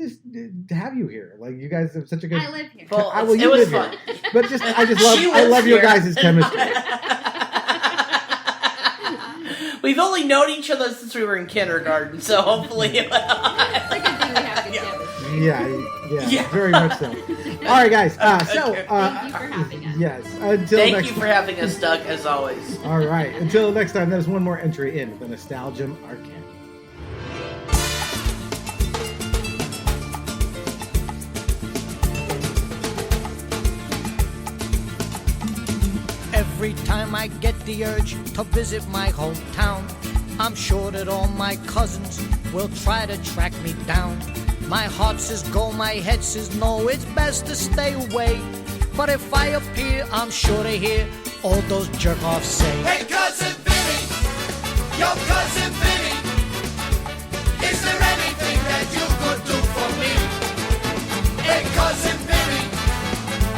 to have you here. Like, you guys have such a good... I live here. Well, it was fun. Here. But I love your guys' chemistry. We've only known each other since we were in kindergarten, so hopefully... It's a good thing we have good chemistry. Yeah, very much so. All right, guys. Thank you for having us. Yes. Thank you for having us, Doug, as always. All right. Until next time, there's one more entry in the Nostalgium Arcade. Every time I get the urge to visit my hometown, I'm sure that all my cousins will try to track me down. My heart says go, my head says no, it's best to stay away. But if I appear, I'm sure to hear all those jerk-offs say, "Hey, Cousin Vinny, yo, Cousin Vinny, is there anything that you could do for me? Hey, Cousin Vinny,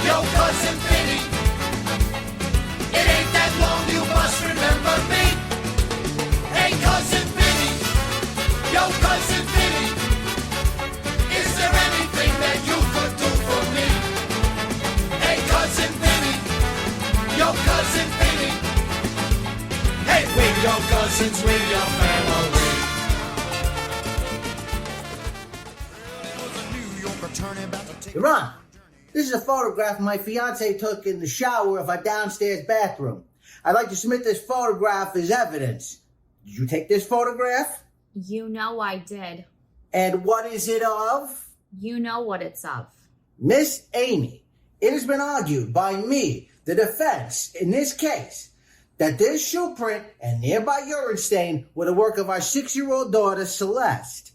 yo, Cousin Vinny, it ain't that long, you must remember me. Hey, Cousin Vinny, yo, Cousin Vinny, is there anything that you could do for me? Hey, Cousin Vinny, yo, Cousin Vinny, hey, we're your cousins, we're your family." Ron, this is a photograph my fiance took in the shower of our downstairs bathroom. I'd like to submit this photograph as evidence. Did you take this photograph? You know I did. And what is it of? You know what it's of. Miss Amy, it has been argued by me, the defense, in this case, that this shoe print and nearby urine stain were the work of our 6-year-old daughter, Celeste.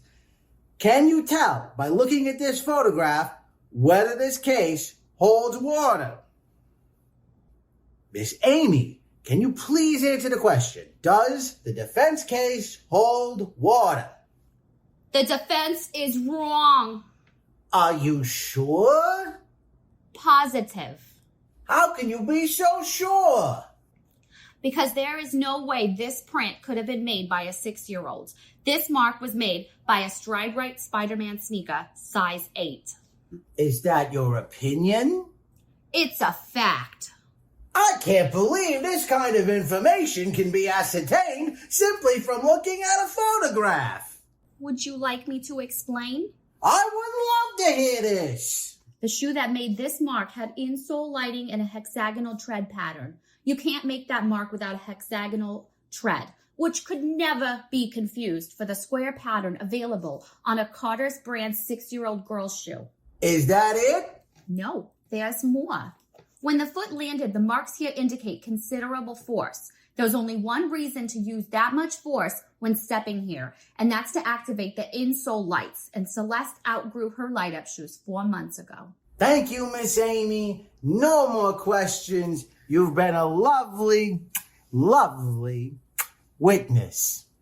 Can you tell, by looking at this photograph, whether this case holds water? Miss Amy, can you please answer the question? Does the defense case hold water? The defense is wrong. Are you sure? Positive. How can you be so sure? Because there is no way this print could have been made by a 6-year-old. This mark was made by a Stride Right Spider-Man sneaker, size 8. Is that your opinion? It's a fact. I can't believe this kind of information can be ascertained simply from looking at a photograph. Would you like me to explain? I would love to hear this. The shoe that made this mark had insole lighting and a hexagonal tread pattern. You can't make that mark without a hexagonal tread, which could never be confused for the square pattern available on a Carter's brand 6-year-old girl's shoe. Is that it? No, there's more. When the foot landed, the marks here indicate considerable force. There's only one reason to use that much force when stepping here, and that's to activate the insole lights, and Celeste outgrew her light-up shoes 4 months ago. Thank you, Miss Amy. No more questions. You've been a lovely, lovely witness.